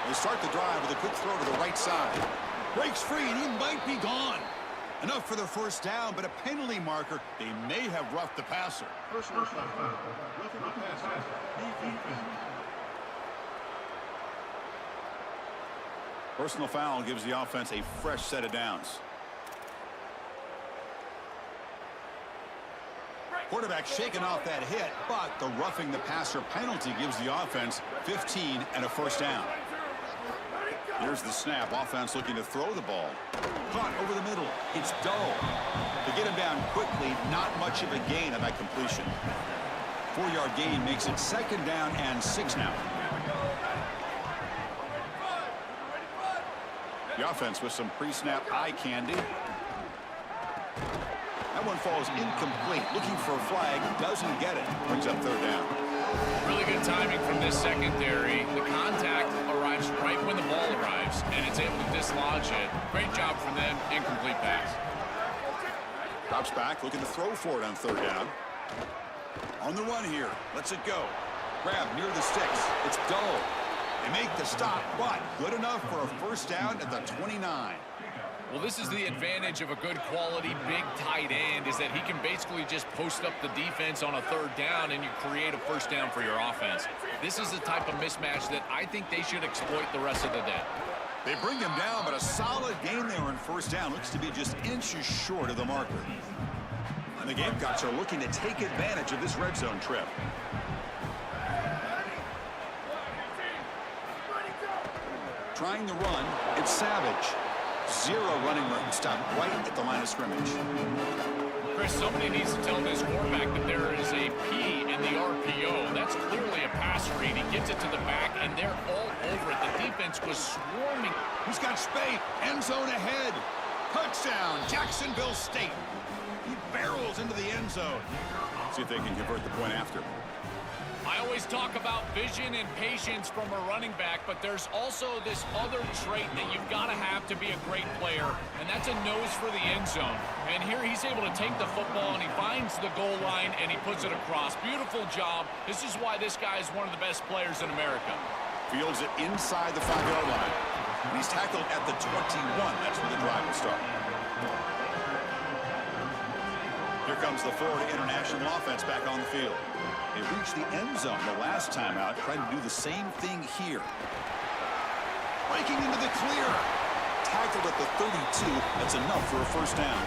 They start the drive with a quick throw to the right side. Breaks free, and he might be gone. Enough for the first down, but a penalty marker. They may have roughed the passer. Personal foul. Roughing the passer. Personal foul gives the offense a fresh set of downs. Quarterback shaking off that hit, but the roughing the passer penalty gives the offense 15 and a first down. Here's the snap. Offense looking to throw the ball. Caught over the middle. It's dull. To get him down quickly, not much of a gain on that completion. 4-yard gain makes it 2nd down and 6 now. The offense with some pre-snap eye candy. That one falls incomplete. Looking for a flag. Doesn't get it. Brings up 3rd down. Really good timing from this secondary. The contact arrives right when the ball arrives, and it's able to dislodge it. Great job from them. Incomplete pass. Drops back, looking to throw for it on 3rd down. On the run here. Lets it go. Grab near the sticks. It's dull. They make the stop, but good enough for a first down at the 29. Well, this is the advantage of a good quality big tight end, is that he can basically just post up the defense on a 3rd down and you create a first down for your offense. This is the type of mismatch that I think they should exploit the rest of the day. They bring him down, but a solid gain there in first down. Looks to be just inches short of the marker. And the Gamecocks are looking to take advantage of this red zone trip. Trying to run, it's Savage. 0 running room. Stopped right at the line of scrimmage. Chris, somebody needs to tell this quarterback that there is a P in the RPO. That's clearly a pass read. He gets it to the back, and they're all over it. The defense was swarming. Who's got space? End zone ahead. Touchdown, Jacksonville State. He barrels into the end zone. See if they can convert the point after. I always talk about vision and patience from a running back, but there's also this other trait that you've got to have to be a great player, and that's a nose for the end zone. And here he's able to take the football, and he finds the goal line, and he puts it across. Beautiful job. This is why this guy is one of the best players in America. Fields it inside the 5-yard line. He's tackled at the 21. That's where the drive will start. Here comes the Florida International offense back on the field. They reached the end zone the last time out, trying to do the same thing here. Breaking into the clear. Tackled at the 32. That's enough for a first down.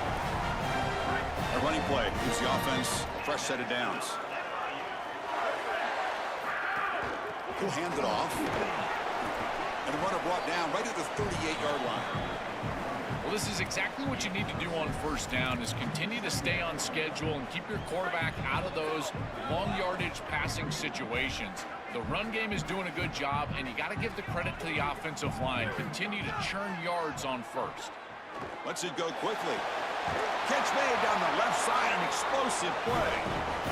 A running play gives the offense a fresh set of downs. He'll hand it off. And the runner brought down right at the 38-yard line. Well, this is exactly what you need to do on first down, is continue to stay on schedule and keep your quarterback out of those long yardage passing situations. The run game is doing a good job, and you got to give the credit to the offensive line. Continue to churn yards on first. Lets it go quickly. Catch made down the left side, an explosive play.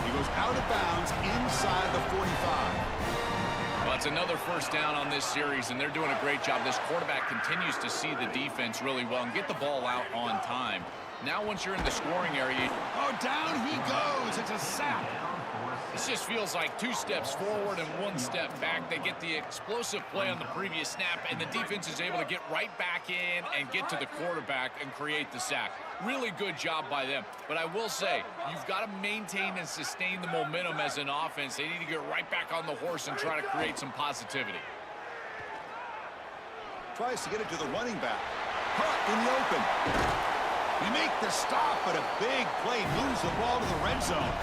He goes out of bounds inside the 45. Well, it's another first down on this series, and they're doing a great job. This quarterback continues to see the defense really well and get the ball out on time. Now, once you're in the scoring area... Oh, down he goes. It's a sack. This just feels like 2 steps forward and 1 step back. They get the explosive play on the previous snap, and the defense is able to get right back in and get to the quarterback and create the sack. Really good job by them. But I will say, you've got to maintain and sustain the momentum as an offense. They need to get right back on the horse and try to create some positivity. Tries to get it to the running back. Caught in the open. You make the stop, but a big play moves the ball to the red zone.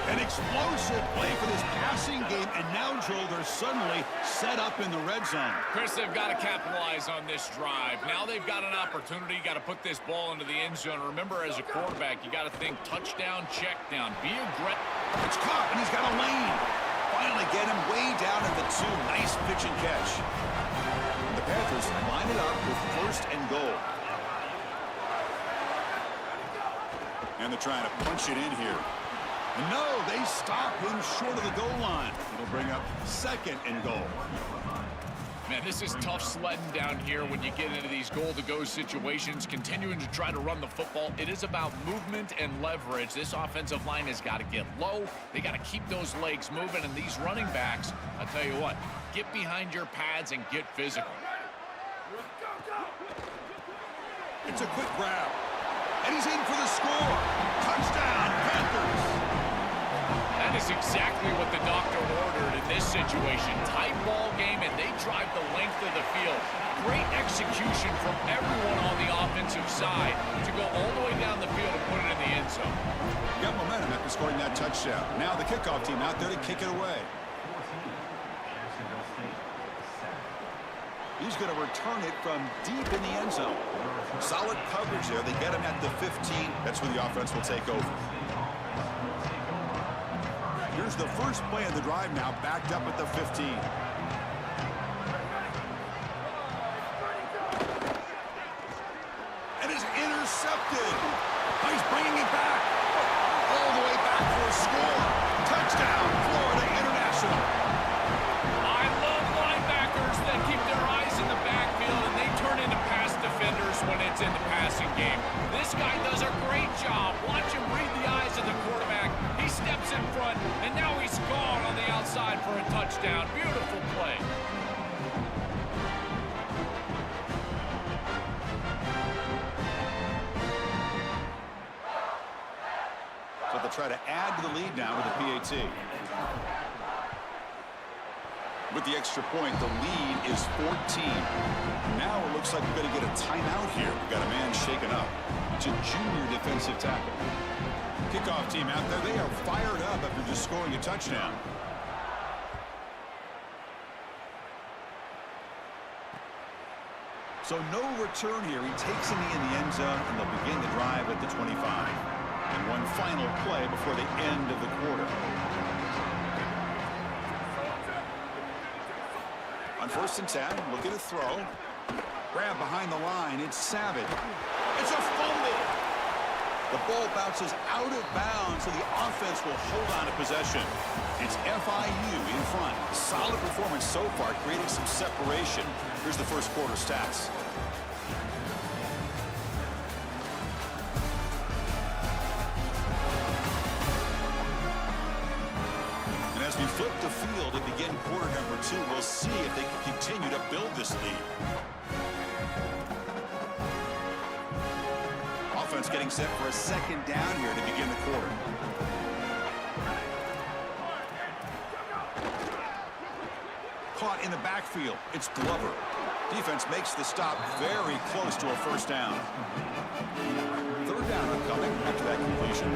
An explosive play for this passing game, and now, Joel, they're suddenly set up in the red zone. Chris, they've got to capitalize on this drive. Now they've got an opportunity. You got to put this ball into the end zone. Remember, as a quarterback, you got to think touchdown, check down. Be aggressive. It's caught, and he's got a lane. Finally get him way down at the 2. Nice pitch and catch. And the Panthers line it up with 1st and goal. And they're trying to punch it in here. No, they stop him short of the goal line. It'll bring up 2nd and goal. Man, this is tough sledding down here when you get into these goal-to-go situations, continuing to try to run the football. It is about movement and leverage. This offensive line has got to get low. They got to keep those legs moving, and these running backs, I'll tell you what, get behind your pads and get physical. It's a quick grab, and he's in for the score. Touchdown, Panthers. That is exactly what the doctor ordered in this situation. Tight ball game, and they drive the length of the field. Great execution from everyone on the offensive side to go all the way down the field and put it in the end zone. Got momentum after scoring that touchdown. Now the kickoff team out there to kick it away. He's going to return it from deep in the end zone. Solid coverage there. They get him at the 15. That's where the offense will take over. Here's the first play of the drive now, backed up at the 15. And is intercepted. Oh, he's bringing it back. All the way back for a score. Touchdown, Florida International. I love linebackers that keep their eyes in the backfield, and they turn into pass defenders when it's in the passing game. This guy does a great job. Watch him read the eyes of the quarterback. He steps in front, and now he's gone on the outside for a touchdown. Beautiful play. So they'll try to add to the lead now with a PAT. With the extra point, the lead is 14. Now it looks like we're going to get a timeout here. We've got a man shaken up. It's a junior defensive tackle. Kickoff team out there. They are fired up after just scoring a touchdown. So no return here. He takes him in the end zone, and they'll begin the drive at the 25. And one final play before the end of the quarter. On 1st and 10, look at a throw. Grab behind the line. It's Savage. It's a fumble. The ball bounces out of bounds, so the offense will hold on to possession. It's FIU in front. Solid performance so far, creating some separation. Here's the first quarter stats. And as we flip the field and begin quarter number 2, we'll see if they can continue to build this lead. Offense getting set for a 2nd down here to begin the quarter. Caught in the backfield. It's Glover. Defense makes the stop very close to a 1st down. 3rd down upcoming after that completion.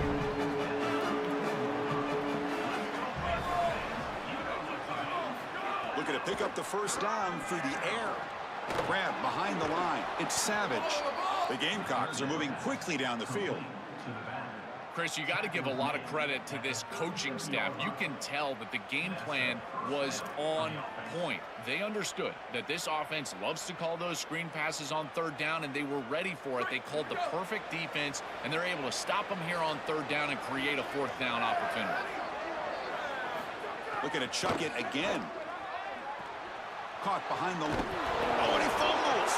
Looking to pick up the 1st down through the air. Grab behind the line. It's Savage. The Gamecocks are moving quickly down the field. Chris, you got to give a lot of credit to this coaching staff. You can tell that the game plan was on point. They understood that this offense loves to call those screen passes on 3rd down, and they were ready for it. They called the perfect defense, and they're able to stop them here on 3rd down and create a 4th down opportunity. Looking to chuck it again. Caught behind the... Oh, and he fumbles!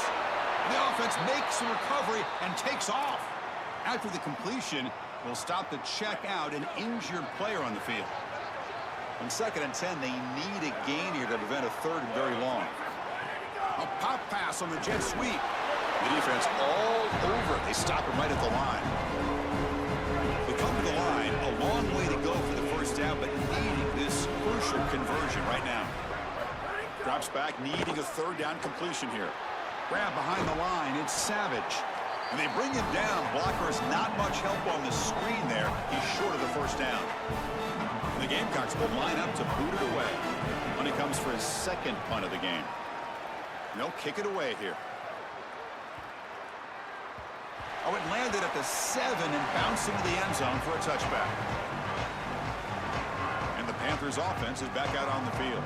The offense makes the recovery and takes off. After the completion, will stop to check out an injured player on the field. On 2nd and 10, they need a gain here to prevent a 3rd and very long. A pop pass on the jet sweep. The defense all over it. They stop him right at the line. They come to the line, a long way to go for the 1st down, but needing this crucial conversion right now. Drops back, needing a 3rd down completion here. Grab behind the line. It's Savage. And they bring him down. Blockers not much help on the screen there. He's short of the first down. And the Gamecocks will line up to boot it away when he comes for his second punt of the game. They'll kick it away here. Oh, it landed at the 7 and bounced into the end zone for a touchback. And the Panthers offense is back out on the field.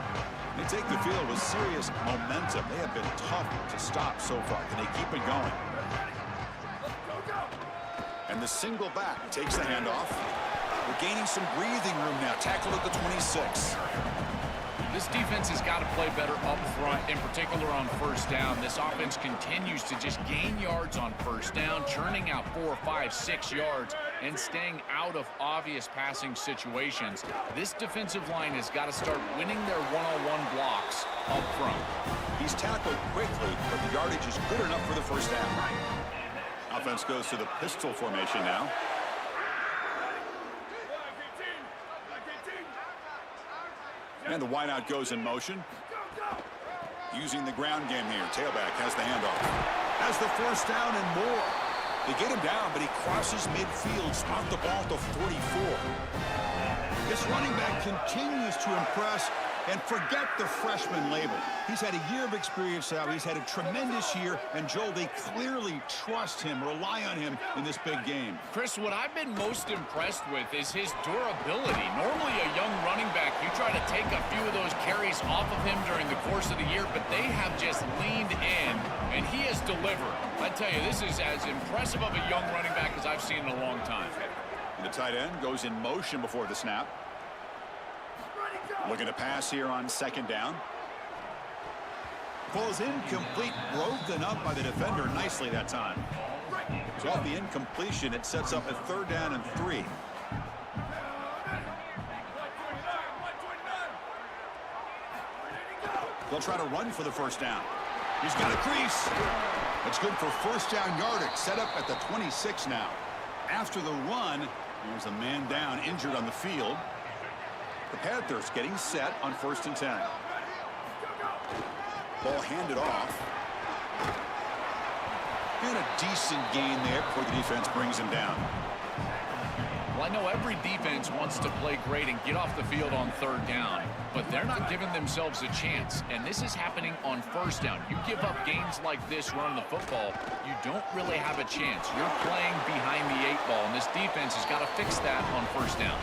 They take the field with serious momentum. They have been tough to stop so far. Can they keep it going? And the single back takes the handoff. We're gaining some breathing room now. Tackled at the 26. This defense has got to play better up front, in particular on first down. This offense continues to just gain yards on first down, churning out 4, 5, 6 yards, and staying out of obvious passing situations. This defensive line has got to start winning their one-on-one blocks up front. He's tackled quickly, but the yardage is good enough for the first down. Offense goes to the pistol formation now. And the wideout goes in motion. Using the ground game here. Tailback has the handoff. Has the first down and more. They get him down, but he crosses midfield. Spot the ball to 44. This running back continues to impress. And forget the freshman label. He's had a year of experience now. He's had a tremendous year. And, Joel, they clearly trust him, rely on him in this big game. Chris, what I've been most impressed with is his durability. Normally a young running back, you try to take a few of those carries off of him during the course of the year, but they have just leaned in, and he has delivered. I tell you, this is as impressive of a young running back as I've seen in a long time. And the tight end goes in motion before the snap. Looking to pass here on second down. Falls incomplete, broken up by the defender nicely that time. So off the incompletion, it sets up a 3rd down and 3. They'll try to run for the first down. He's got a crease. It's good for first down yardage, set up at the 26 now. After the run, there's a man down, injured on the field. The Panthers getting set on 1st and 10. Ball handed off. And a decent gain there before the defense brings him down. Well, I know every defense wants to play great and get off the field on 3rd down, but they're not giving themselves a chance, and this is happening on 1st down. You give up games like this running the football, you don't really have a chance. You're playing behind the 8 ball, and this defense has got to fix that on 1st down.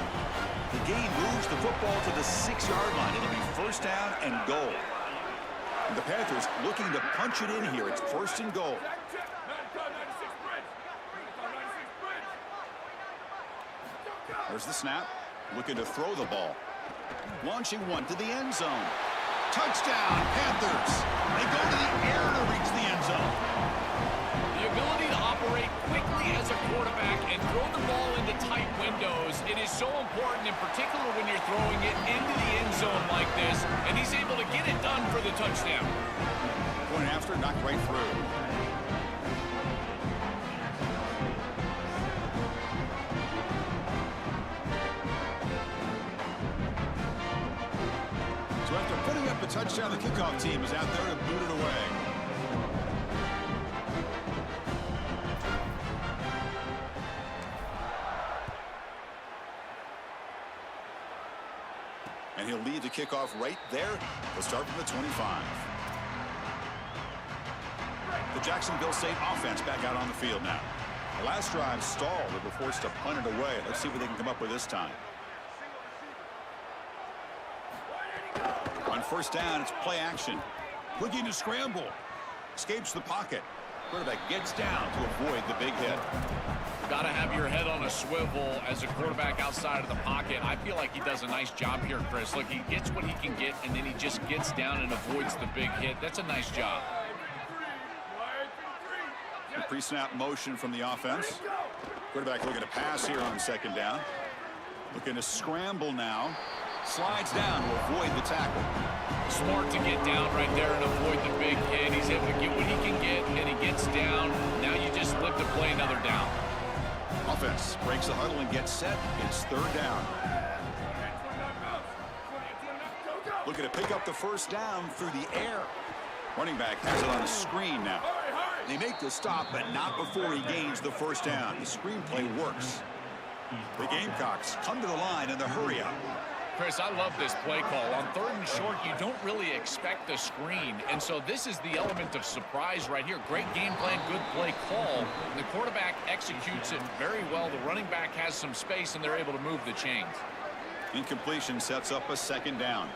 The game moves the football to the 6-yard line. It'll be 1st down and goal. And the Panthers looking to punch it in here. It's 1st and goal. There's the snap. Looking to throw the ball. Launching one to the end zone. Touchdown, Panthers. They go to the air to reach the end zone. The ability to operate quickly as a quarterback and throw the ball into tight windows, it is so important, in particular when you're throwing it into the end zone like this, and he's able to get it done for the touchdown. Point after, knocked right through. So after putting up the touchdown, the kickoff team is out there to boot it away. And he'll lead the kickoff right there. He'll start from the 25. The Jacksonville State offense back out on the field now. The last drive stalled. They were forced to punt it away. Let's see what they can come up with this time. On 1st down, it's play action. Looking to scramble. Escapes the pocket. Quarterback gets down to avoid the big hit. Got to have your head on a swivel as a quarterback outside of the pocket. I feel like he does a nice job here, Chris. Look, he gets what he can get, and then he just gets down and avoids the big hit. That's a nice job. The pre-snap motion from the offense. Quarterback looking to pass here on 2nd down. Looking to scramble now. Slides down to avoid the tackle. Smart to get down right there and avoid the big hit. He's able to get what he can get, and he gets down. Now you just live to play another down. Offense breaks the huddle and gets set. It's 3rd down. Looking to pick up the first down through the air. Running back has it on a screen now. They make the stop, but not before he gains the first down. The screenplay works. The Gamecocks come to the line in the hurry-up. Chris, I love this play call. On 3rd and short, you don't really expect a screen, and so this is the element of surprise right here. Great game plan, good play call. The quarterback executes it very well. The running back has some space, and they're able to move the chains. Incompletion sets up a 2nd down.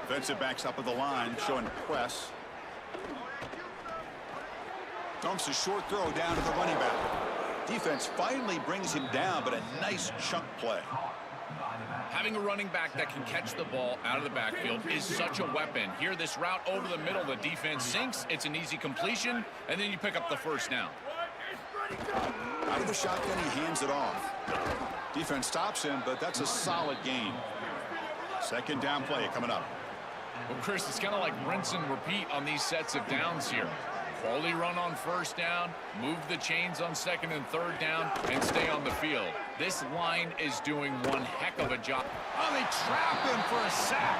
Defensive backs up at the line, showing press. Dumps a short throw down to the running back. Defense finally brings him down, but a nice chunk play. Having a running back that can catch the ball out of the backfield is such a weapon. Here, this route over the middle, the defense sinks. It's an easy completion, and then you pick up the first down. Out of the shotgun, he hands it off. Defense stops him, but that's a solid gain. 2nd down play coming up. Well, Chris, it's kind of like rinse and repeat on these sets of downs here. Quality run on 1st down, move the chains on 2nd and 3rd down, and stay on the field. This line is doing one heck of a job. Oh, they trap him for a sack.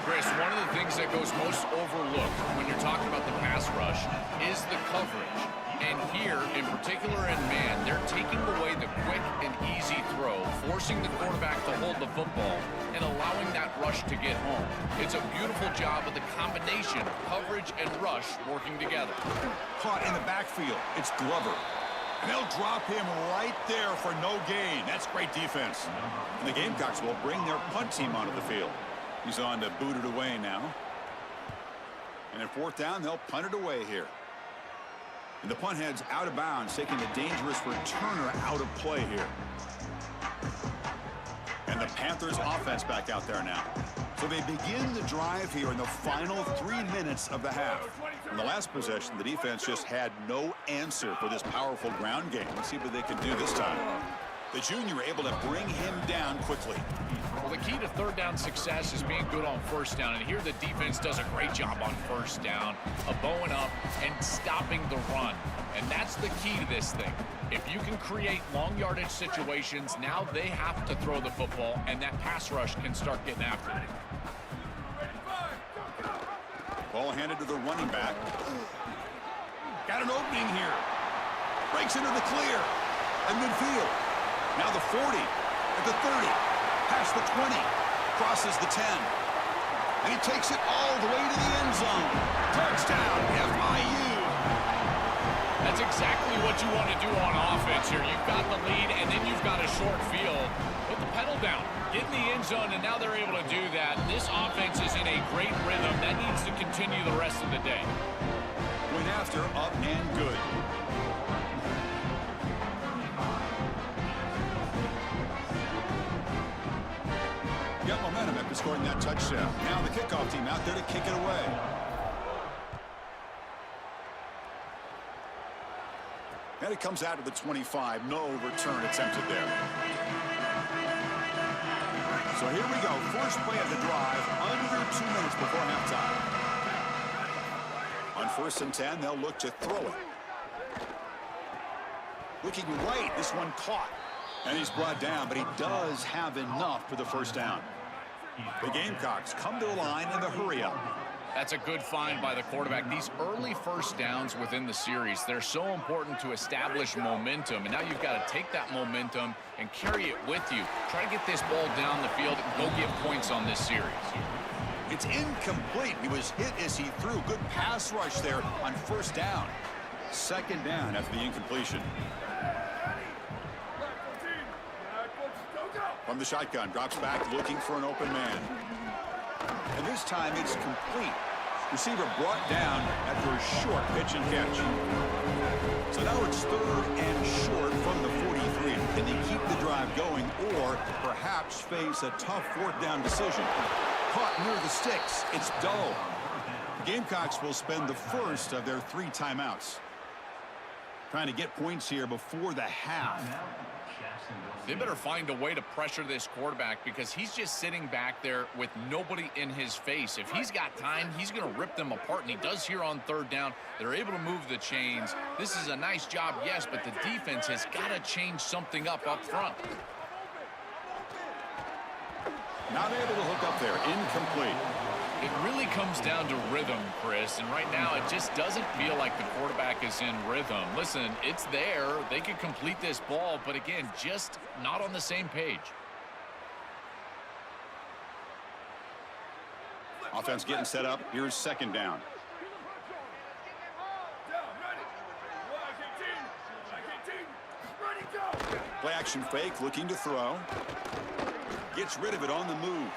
Chris, one of the things that goes most overlooked when you're talking about the pass rush is the coverage. And here, in particular in man, they're taking away the quick and easy throw, forcing the quarterback to hold the football and allowing that rush to get home. It's a beautiful job of the combination of coverage and rush working together. Caught in the backfield. It's Glover. And they'll drop him right there for no gain. That's great defense. And the Gamecocks will bring their punt team onto the field. He's on to boot it away now. And at 4th down, they'll punt it away here. And the punt heads out of bounds, taking the dangerous returner out of play here. And the Panthers offense back out there now. So they begin the drive here in the final 3 minutes of the half. In the last possession, the defense just had no answer for this powerful ground game. Let's see what they can do this time. The junior able to bring him down quickly. Well, the key to 3rd down success is being good on 1st down. And here the defense does a great job on 1st down, of bowing up and stopping the run. And that's the key to this thing. If you can create long yardage situations, now they have to throw the football, and that pass rush can start getting after it. Ball handed to the running back. Got an opening here. Breaks into the clear. And midfield. Now the 40. At the 30. Past the 20. Crosses the 10. And he takes it all the way to the end zone. Touchdown, FIU. That's exactly what you want to do on offense here. You've got the lead, and then you've got a short field. Put the pedal down. Get in the end zone, and now they're able to do that. This offense is in a great rhythm. That needs to continue the rest of the day. Went after, up and good. Got momentum after scoring that touchdown. Now the kickoff team out there to kick it away. And it comes out of the 25. No return attempted there. So here we go. First play of the drive. Under 2 minutes before halftime. On 1st and 10, they'll look to throw it. Looking right. This one caught. And he's brought down, but he does have enough for the first down. The Gamecocks come to the line in the hurry-up. That's a good find by the quarterback. These early first downs within the series, they're so important to establish momentum. And now you've got to take that momentum and carry it with you. Try to get this ball down the field and go get points on this series. It's incomplete. He was hit as he threw. Good pass rush there on 1st down. 2nd down after the incompletion. From the shotgun, drops back looking for an open man. And this time it's complete. Receiver brought down after a short pitch and catch. So now it's 3rd and short from the 43. Can they keep the drive going or perhaps face a tough 4th down decision? Caught near the sticks. It's dull. The Gamecocks will spend the first of their 3 timeouts. Trying to get points here before the half. They better find a way to pressure this quarterback because he's just sitting back there with nobody in his face. If he's got time, he's going to rip them apart, and he does here on 3rd down. They're able to move the chains. This is a nice job, yes, but the defense has got to change something up front. Not able to hook up there. Incomplete. It really comes down to rhythm, Chris, and right now it just doesn't feel like the quarterback is in rhythm. Listen, it's there. They could complete this ball, but again, just not on the same page. Offense getting set up. Here's second down. Play action fake, looking to throw. Gets rid of it on the move.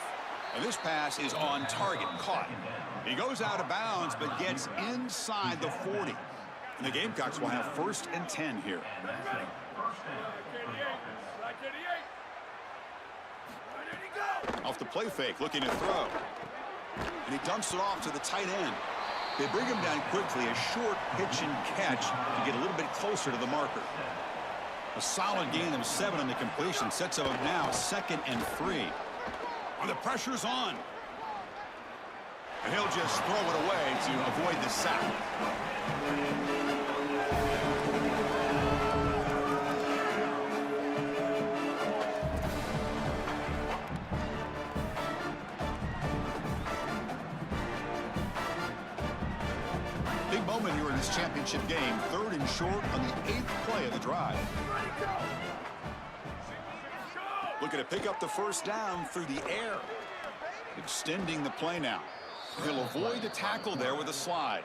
And this pass is on target, caught. He goes out of bounds, but gets inside the 40. And the Gamecocks will have 1st and 10 here. Off the play fake, looking to throw. And he dumps it off to the tight end. They bring him down quickly, a short pitch and catch to get a little bit closer to the marker. A solid gain of 7 on the completion sets him up now 2nd and 3. And the pressure's on. And he'll just throw it away to avoid the sack. Big moment here in this championship game. 3rd and short on the 8th play of the drive. Looking to pick up the 1st down through the air. Extending the play now. He'll avoid the tackle there with a slide.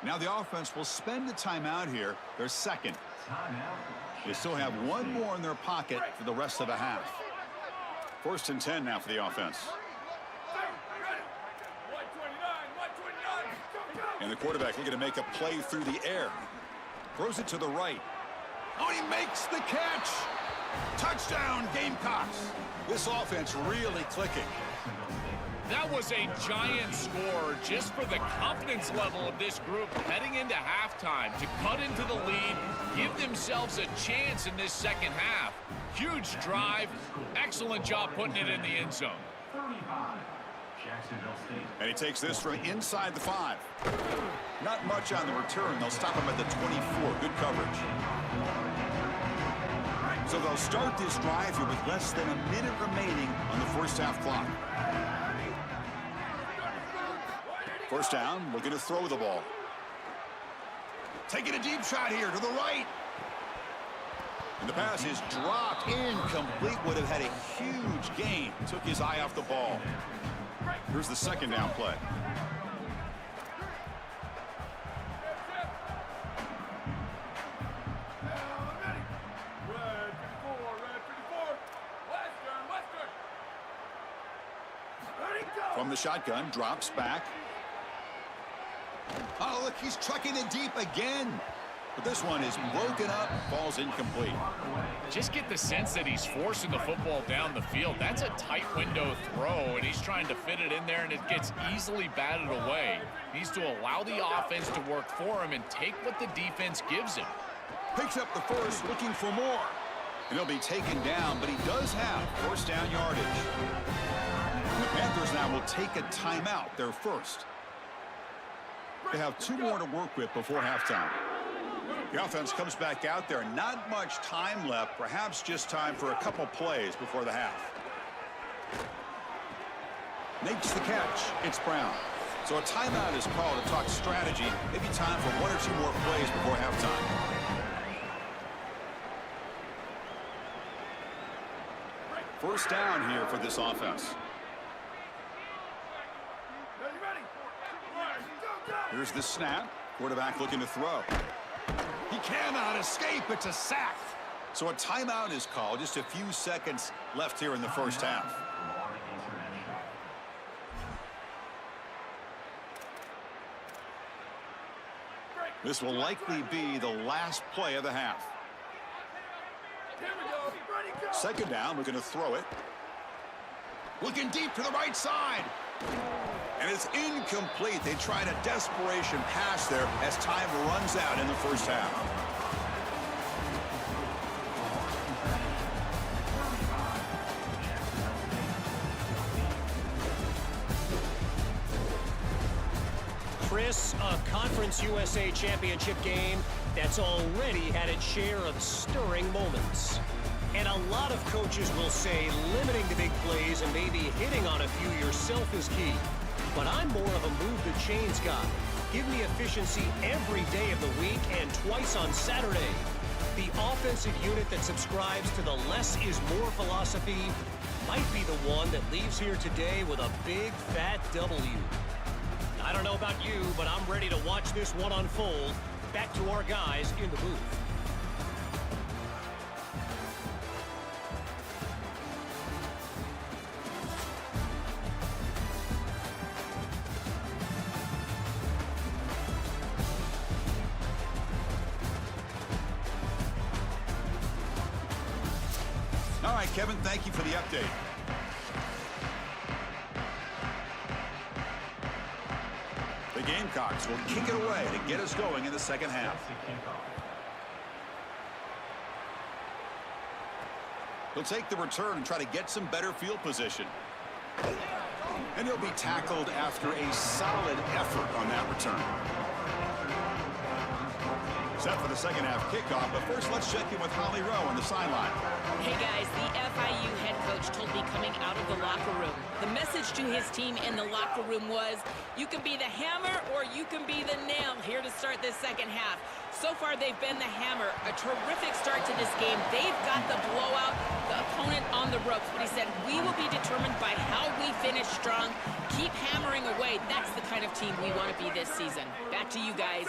Now the offense will spend a timeout here. Their 2nd. They still have 1 more in their pocket for the rest of the half. 1st and 10 now for the offense. And the quarterback looking to make a play through the air. Throws it to the right. Oh, he makes the catch. Touchdown, Gamecocks. This offense really clicking. That was a giant score just for the confidence level of this group heading into halftime to cut into the lead, give themselves a chance in this 2nd half. Huge drive. Excellent job putting it in the end zone. And he takes this from inside the 5. Not much on the return. They'll stop him at the 24. Good coverage. So they'll start this drive here with less than a minute remaining on the 1st half clock. 1st down, looking to throw the ball. Taking a deep shot here to the right. And the pass is dropped. Incomplete. Would have had a huge gain. Took his eye off the ball. Here's the 2nd down play. From the shotgun, drops back. Oh, look, he's trucking it deep again. But this one is broken up, falls incomplete. Just get the sense that he's forcing the football down the field. That's a tight window throw, and he's trying to fit it in there, and it gets easily batted away. He needs to allow the offense to work for him and take what the defense gives him. Picks up the 1st, looking for more. And he'll be taken down, but he does have 1st down yardage. And the Panthers now will take a timeout, their 1st. They have 2 more to work with before halftime. The offense comes back out there. Not much time left. Perhaps just time for a couple plays before the half. Makes the catch. It's Brown. So a timeout is called to talk strategy. Maybe time for 1 or 2 more plays before halftime. First down here for this offense. Here's the snap. Quarterback looking to throw. He cannot escape. It's a sack. So a timeout is called. Just a few seconds left here in the 1st half. This will likely be the last play of the half. 2nd down, looking to throw it. Looking deep to the right side. And it's incomplete. They tried a desperation pass there as time runs out in the 1st half. Chris, a Conference USA Championship game that's already had its share of stirring moments. And a lot of coaches will say limiting the big plays and maybe hitting on a few yourself is key. but I'm more of a move the chains guy. Give me efficiency every day of the week and twice on Saturday. The offensive unit that subscribes to the less is more philosophy might be the one that leaves here today with a big fat W. I don't know about you, but I'm ready to watch this one unfold. Back to our guys in the booth. All right, Kevin, thank you for the update. The Gamecocks will kick it away to get us going in the second half. He'll take the return and try to get some better field position. And he'll be tackled after a solid effort on that return. Set for the second half kickoff, but first let's check in with Holly Rowe on the sideline. Hey guys, the FIU head coach told me coming out of the locker room, the message to his team in the locker room was, you can be the hammer or you can be the nail here to start this second half. So far they've been the hammer. A terrific start to this game. They've got the blowout, the opponent on the ropes, but he said, we will be determined by how we finish strong. Keep hammering away. That's the kind of team we want to be this season. Back to you guys.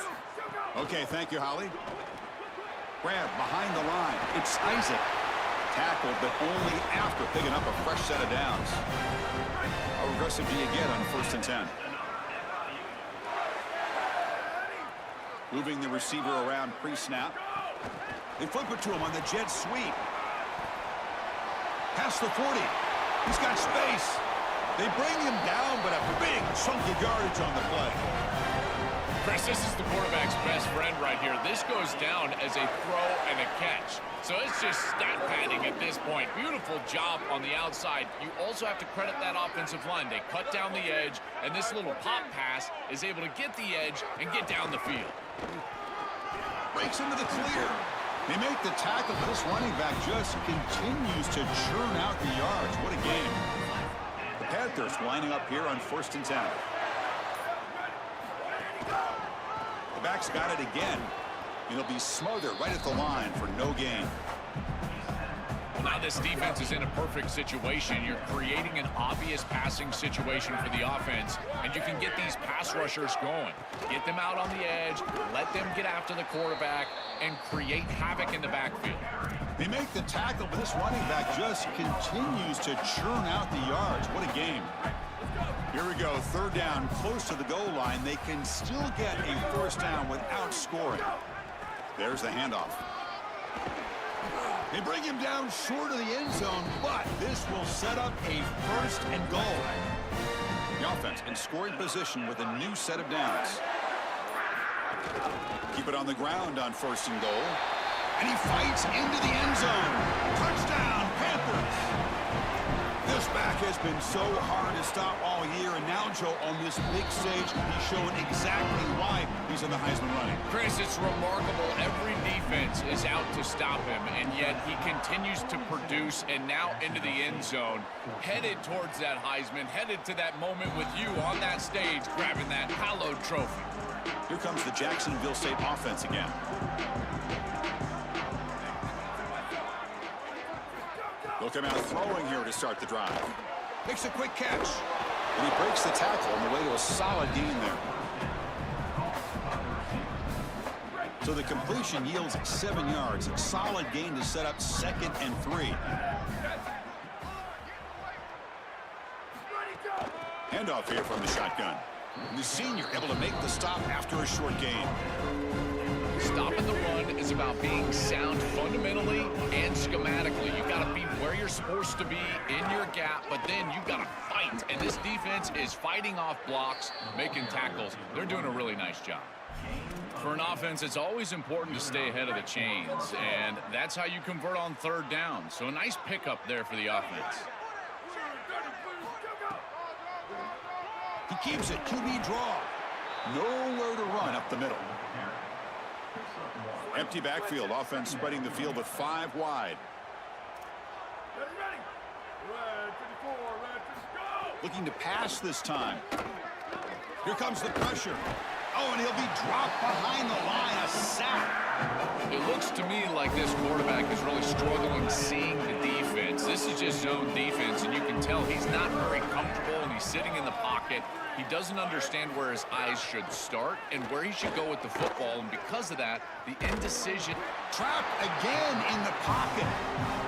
Okay, thank you, Holly. Grab behind the line. It's Isaac. Tackled, but only after picking up a fresh set of downs. How aggressive do you get on 1st and 10? Moving the receiver around pre-snap. They flip it to him on the jet sweep. Past the 40. He's got space. They bring him down, but a big chunk of yardage on the play. Chris, this is the quarterback's best friend right here. This goes down as a throw and a catch. So it's just stat padding at this point. Beautiful job on the outside. You also have to credit that offensive line. They cut down the edge, and this little pop pass is able to get the edge and get down the field. Breaks into the clear. They make the tackle, but this running back just continues to churn out the yards. What a game. The Panthers lining up here on 1st and 10. The back's got it again. And he'll be smothered right at the line for no gain. Well, now this defense is in a perfect situation. You're creating an obvious passing situation for the offense, and you can get these pass rushers going. Get them out on the edge, let them get after the quarterback, and create havoc in the backfield. They make the tackle, but this running back just continues to churn out the yards. What a game. Here we go, 3rd down, close to the goal line. They can still get a 1st down without scoring. There's the handoff. They bring him down short of the end zone, but this will set up a 1st and goal. The offense in scoring position with a new set of downs. Keep it on the ground on 1st and goal. And he fights into the end zone. Touchdown, Panthers! This back has been so hard to stop all year, and now, Joe, on this big stage, he's showing exactly why he's in the Heisman running. Chris, it's remarkable. Every defense is out to stop him, and yet he continues to produce, and now into the end zone, headed towards that Heisman, headed to that moment with you on that stage, grabbing that hallowed trophy. Here comes the Jacksonville State offense again. They'll come out throwing here to start the drive. Makes a quick catch. And he breaks the tackle on the way to a solid gain there. So the completion yields 7 yards. Solid gain to set up 2nd and 3. Handoff here from the shotgun. And the senior able to make the stop after a short gain. Stopping the run is about being sound fundamentally and schematically. You've got to be where you're supposed to be in your gap, but then you've got to fight. And this defense is fighting off blocks, making tackles. They're doing a really nice job. For an offense, it's always important to stay ahead of the chains, and that's how you convert on 3rd down. So a nice pickup there for the offense. He keeps it, QB draw. Nowhere to run up the middle. Empty backfield, offense spreading the field with 5 wide. Looking to pass this time. Here comes the pressure. Oh, and he'll be dropped behind the line. A sack. It looks to me like this quarterback is really struggling seeing the defense. This is just zone defense, and you can tell he's not very comfortable, and he's sitting in the pocket. He doesn't understand where his eyes should start and where he should go with the football, and because of that, the indecision. Trapped again in the pocket.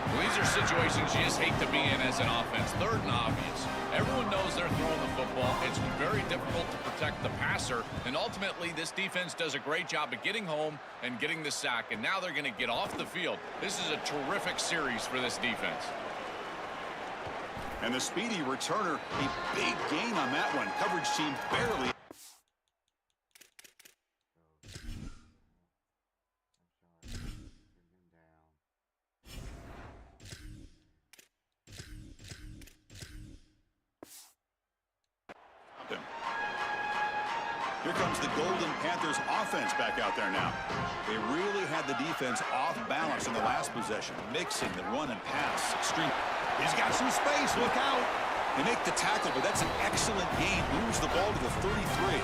Well, these are situations you just hate to be in as an offense. Third and obvious. Everyone knows they're throwing the football. It's very difficult to protect the passer, and ultimately this defense does a great job of getting home and getting the sack, and now they're going to get off the field. This is a terrific series for this defense. And the speedy returner, a big gain on that one. Coverage team barely. Here comes the Golden Panthers offense back out there now. They really had the defense off balance in the last possession, mixing the run and pass. Extreme. He's got some space. Look out. They make the tackle, but that's an excellent gain. Moves the ball to the 33.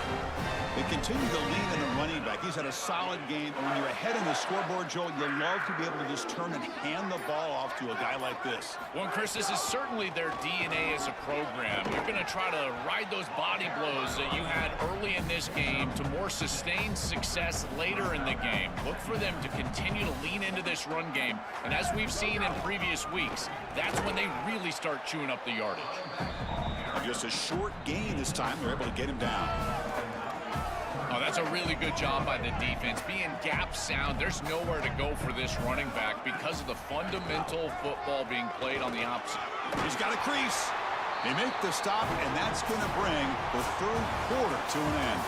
They continue to lean in the running back. He's had a solid game. And when you're ahead in the scoreboard, Joel, you love to be able to just turn and hand the ball off to a guy like this. Well, Chris, this is certainly their DNA as a program. You're going to try to ride those body blows that you had early in this game to more sustained success later in the game. Look for them to continue to lean into this run game. And as we've seen in previous weeks, that's when they really start chewing up the yardage. Just a short gain this time. They're able to get him down. Oh, that's a really good job by the defense. Being gap sound, there's nowhere to go for this running back because of the fundamental football being played on the opposite. He's got a crease. They make the stop, and that's going to bring the third quarter to an end.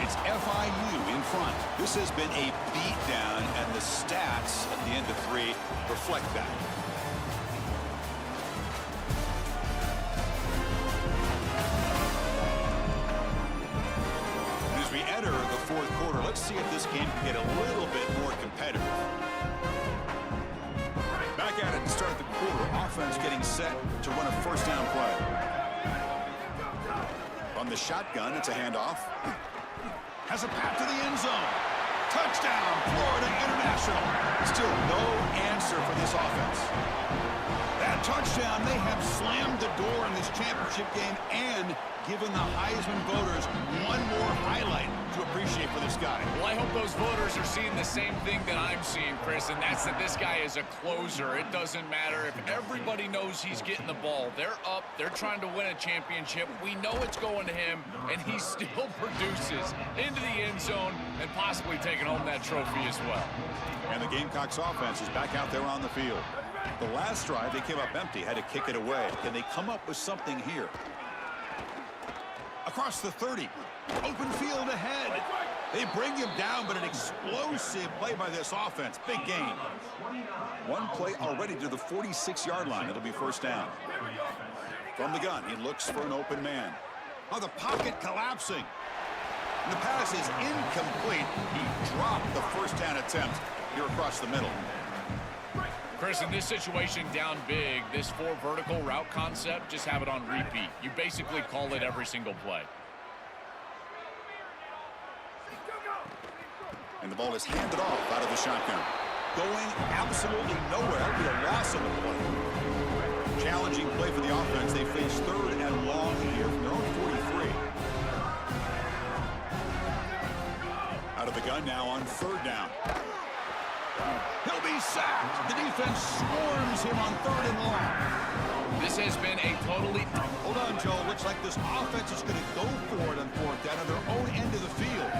It's FIU in front. This has been a beatdown, and the stats at the end of 3 reflect that. We enter the fourth quarter. Let's see if this game can get a little bit more competitive. Back at it to start the quarter. Offense getting set to run a first down play. On the shotgun, it's a handoff. Has a path to the end zone. Touchdown, Florida International. Still no answer for this offense. That touchdown may have slammed the door in this championship game and given the Heisman voters one more highlight to appreciate for this guy. Well, I hope those voters are seeing the same thing that I'm seeing, Chris, and that's that this guy is a closer. It doesn't matter if everybody knows he's getting the ball. They're up. They're trying to win a championship. We know it's going to him, and he still produces into the end zone and possibly taking home that trophy as well. And the Gamecocks offense is back out there on the field. The last drive, they came up empty, had to kick it away. Can they come up with something here? Across the 30. Open field ahead. They bring him down, but an explosive play by this offense. Big gain. One play already to the 46-yard line. It'll be first down. From the gun, he looks for an open man. Oh, the pocket collapsing. And the pass is incomplete. He dropped the first down attempt here across the middle. Chris, in this situation down big, this 4 vertical route concept, just have it on repeat. You basically call it every single play. And the ball is handed off out of the shotgun. Going absolutely nowhere. It'll be a loss on the play. Challenging play for the offense. They face 3rd and long here from their own 43. Out of the gun now on 3rd down. He'll be sacked. The defense swarms him on 3rd and long. This has been a totally... Hold on, Joe. Looks like this offense is going to go for it on 4th down on their own end of the field.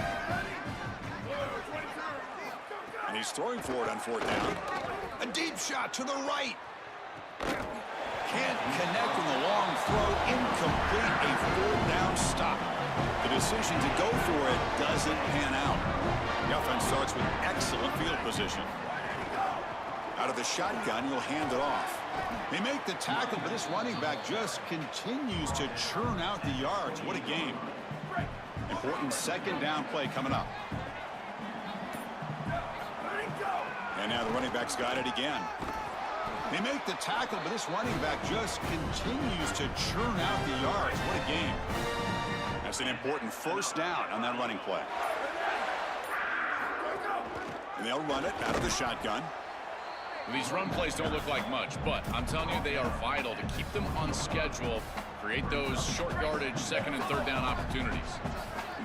And he's throwing for it on 4th down. A deep shot to the right. Can't connect in the long throw. Incomplete. A 4th down stop. The decision to go for it doesn't pan out. The offense starts with excellent field position. Out of the shotgun, he'll hand it off. They make the tackle, but this running back just continues to churn out the yards. What a game. Important 2nd down play coming up. And now the running back's got it again. They make the tackle, but this running back just continues to churn out the yards. What a game. That's an important first down on that running play. And they'll run it out of the shotgun. These run plays don't look like much, but I'm telling you, they are vital to keep them on schedule, create those short yardage second and third down opportunities.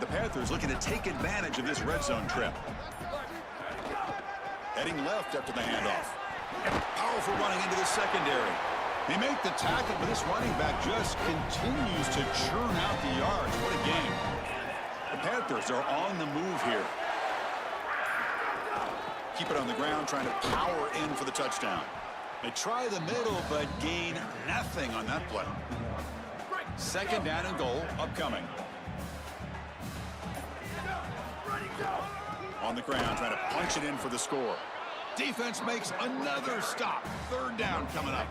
The Panthers looking to take advantage of this red zone trip. Heading left after the handoff. Powerful running into the secondary. They make the tackle, but this running back just continues to churn out the yards. What a game. The Panthers are on the move here. Keep it on the ground, trying to power in for the touchdown. They try the middle, but gain nothing on that play. Second down and goal upcoming. On the ground, trying to punch it in for the score. Defense makes another stop. Third down coming up.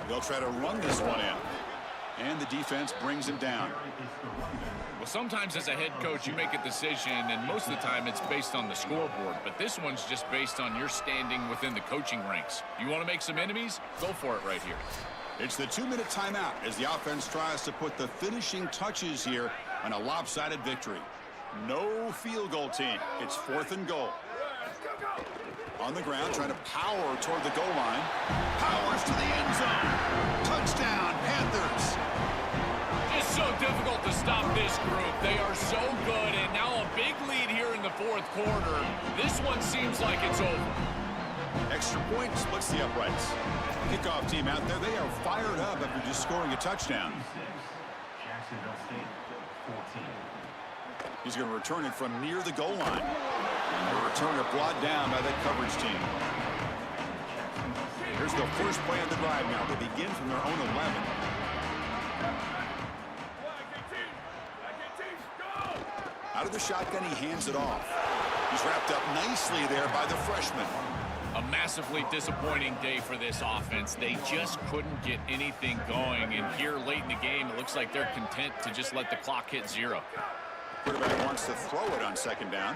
They'll try to run this one in. And the defense brings him down. Well, sometimes as a head coach, you make a decision, and most of the time it's based on the scoreboard. But this one's just based on your standing within the coaching ranks. You want to make some enemies? Go for it right here. It's the 2-minute timeout as the offense tries to put the finishing touches here on a lopsided victory. No field goal team. It's 4th and goal. On the ground, trying to power toward the goal line. Powers to the end zone. Touchdown, Panthers. It's so difficult to stop this group. They are so good, and now a big lead here in the 4th quarter. This one seems like it's over. Extra point splits the uprights. Kickoff team out there, they are fired up after just scoring a touchdown. He's going to return it from near the goal line. And the returner brought down by that coverage team. Here's the first play of the drive now. They begin from their own 11. Out of the shotgun, he hands it off. He's wrapped up nicely there by the freshman. A massively disappointing day for this offense. They just couldn't get anything going. And here late in the game, it looks like they're content to just let the clock hit 0. Quarterback wants to throw it on second down.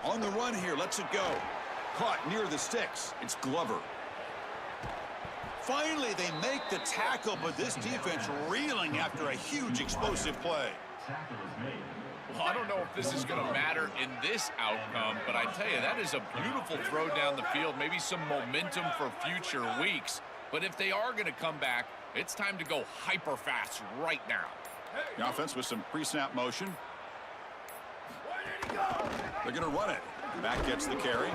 On the run here, lets it go. Caught near the sticks. It's Glover. Finally, they make the tackle, but this defense reeling after a huge explosive play. Well, I don't know if this is going to matter in this outcome, but I tell you, that is a beautiful throw down the field, maybe some momentum for future weeks. But if they are going to come back, it's time to go hyper fast right now. The offense with some pre-snap motion. They're going to run it. Back gets the carry.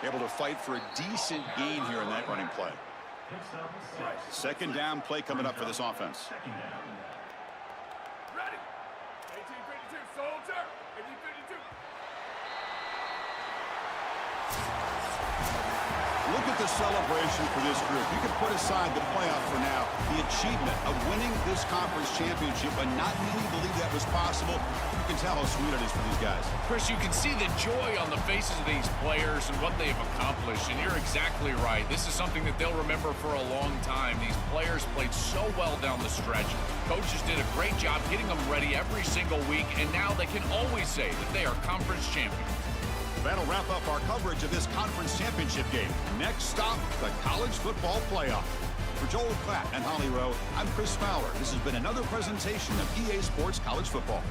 Able to fight for a decent gain here in that running play. Second down play coming up for this offense. Look at the celebration for this group. You can put aside the playoff for now. The achievement of winning this conference championship, but not many believe that was possible. You can tell how sweet it is for these guys. Chris, you can see the joy on the faces of these players and what they've accomplished, and you're exactly right. This is something that they'll remember for a long time. These players played so well down the stretch. Coaches did a great job getting them ready every single week, and now they can always say that they are conference champions. That'll wrap up our coverage of this conference championship game. Next stop, the college football playoff. For Joel Klatt and Holly Rowe, I'm Chris Fowler. This has been another presentation of EA Sports College Football.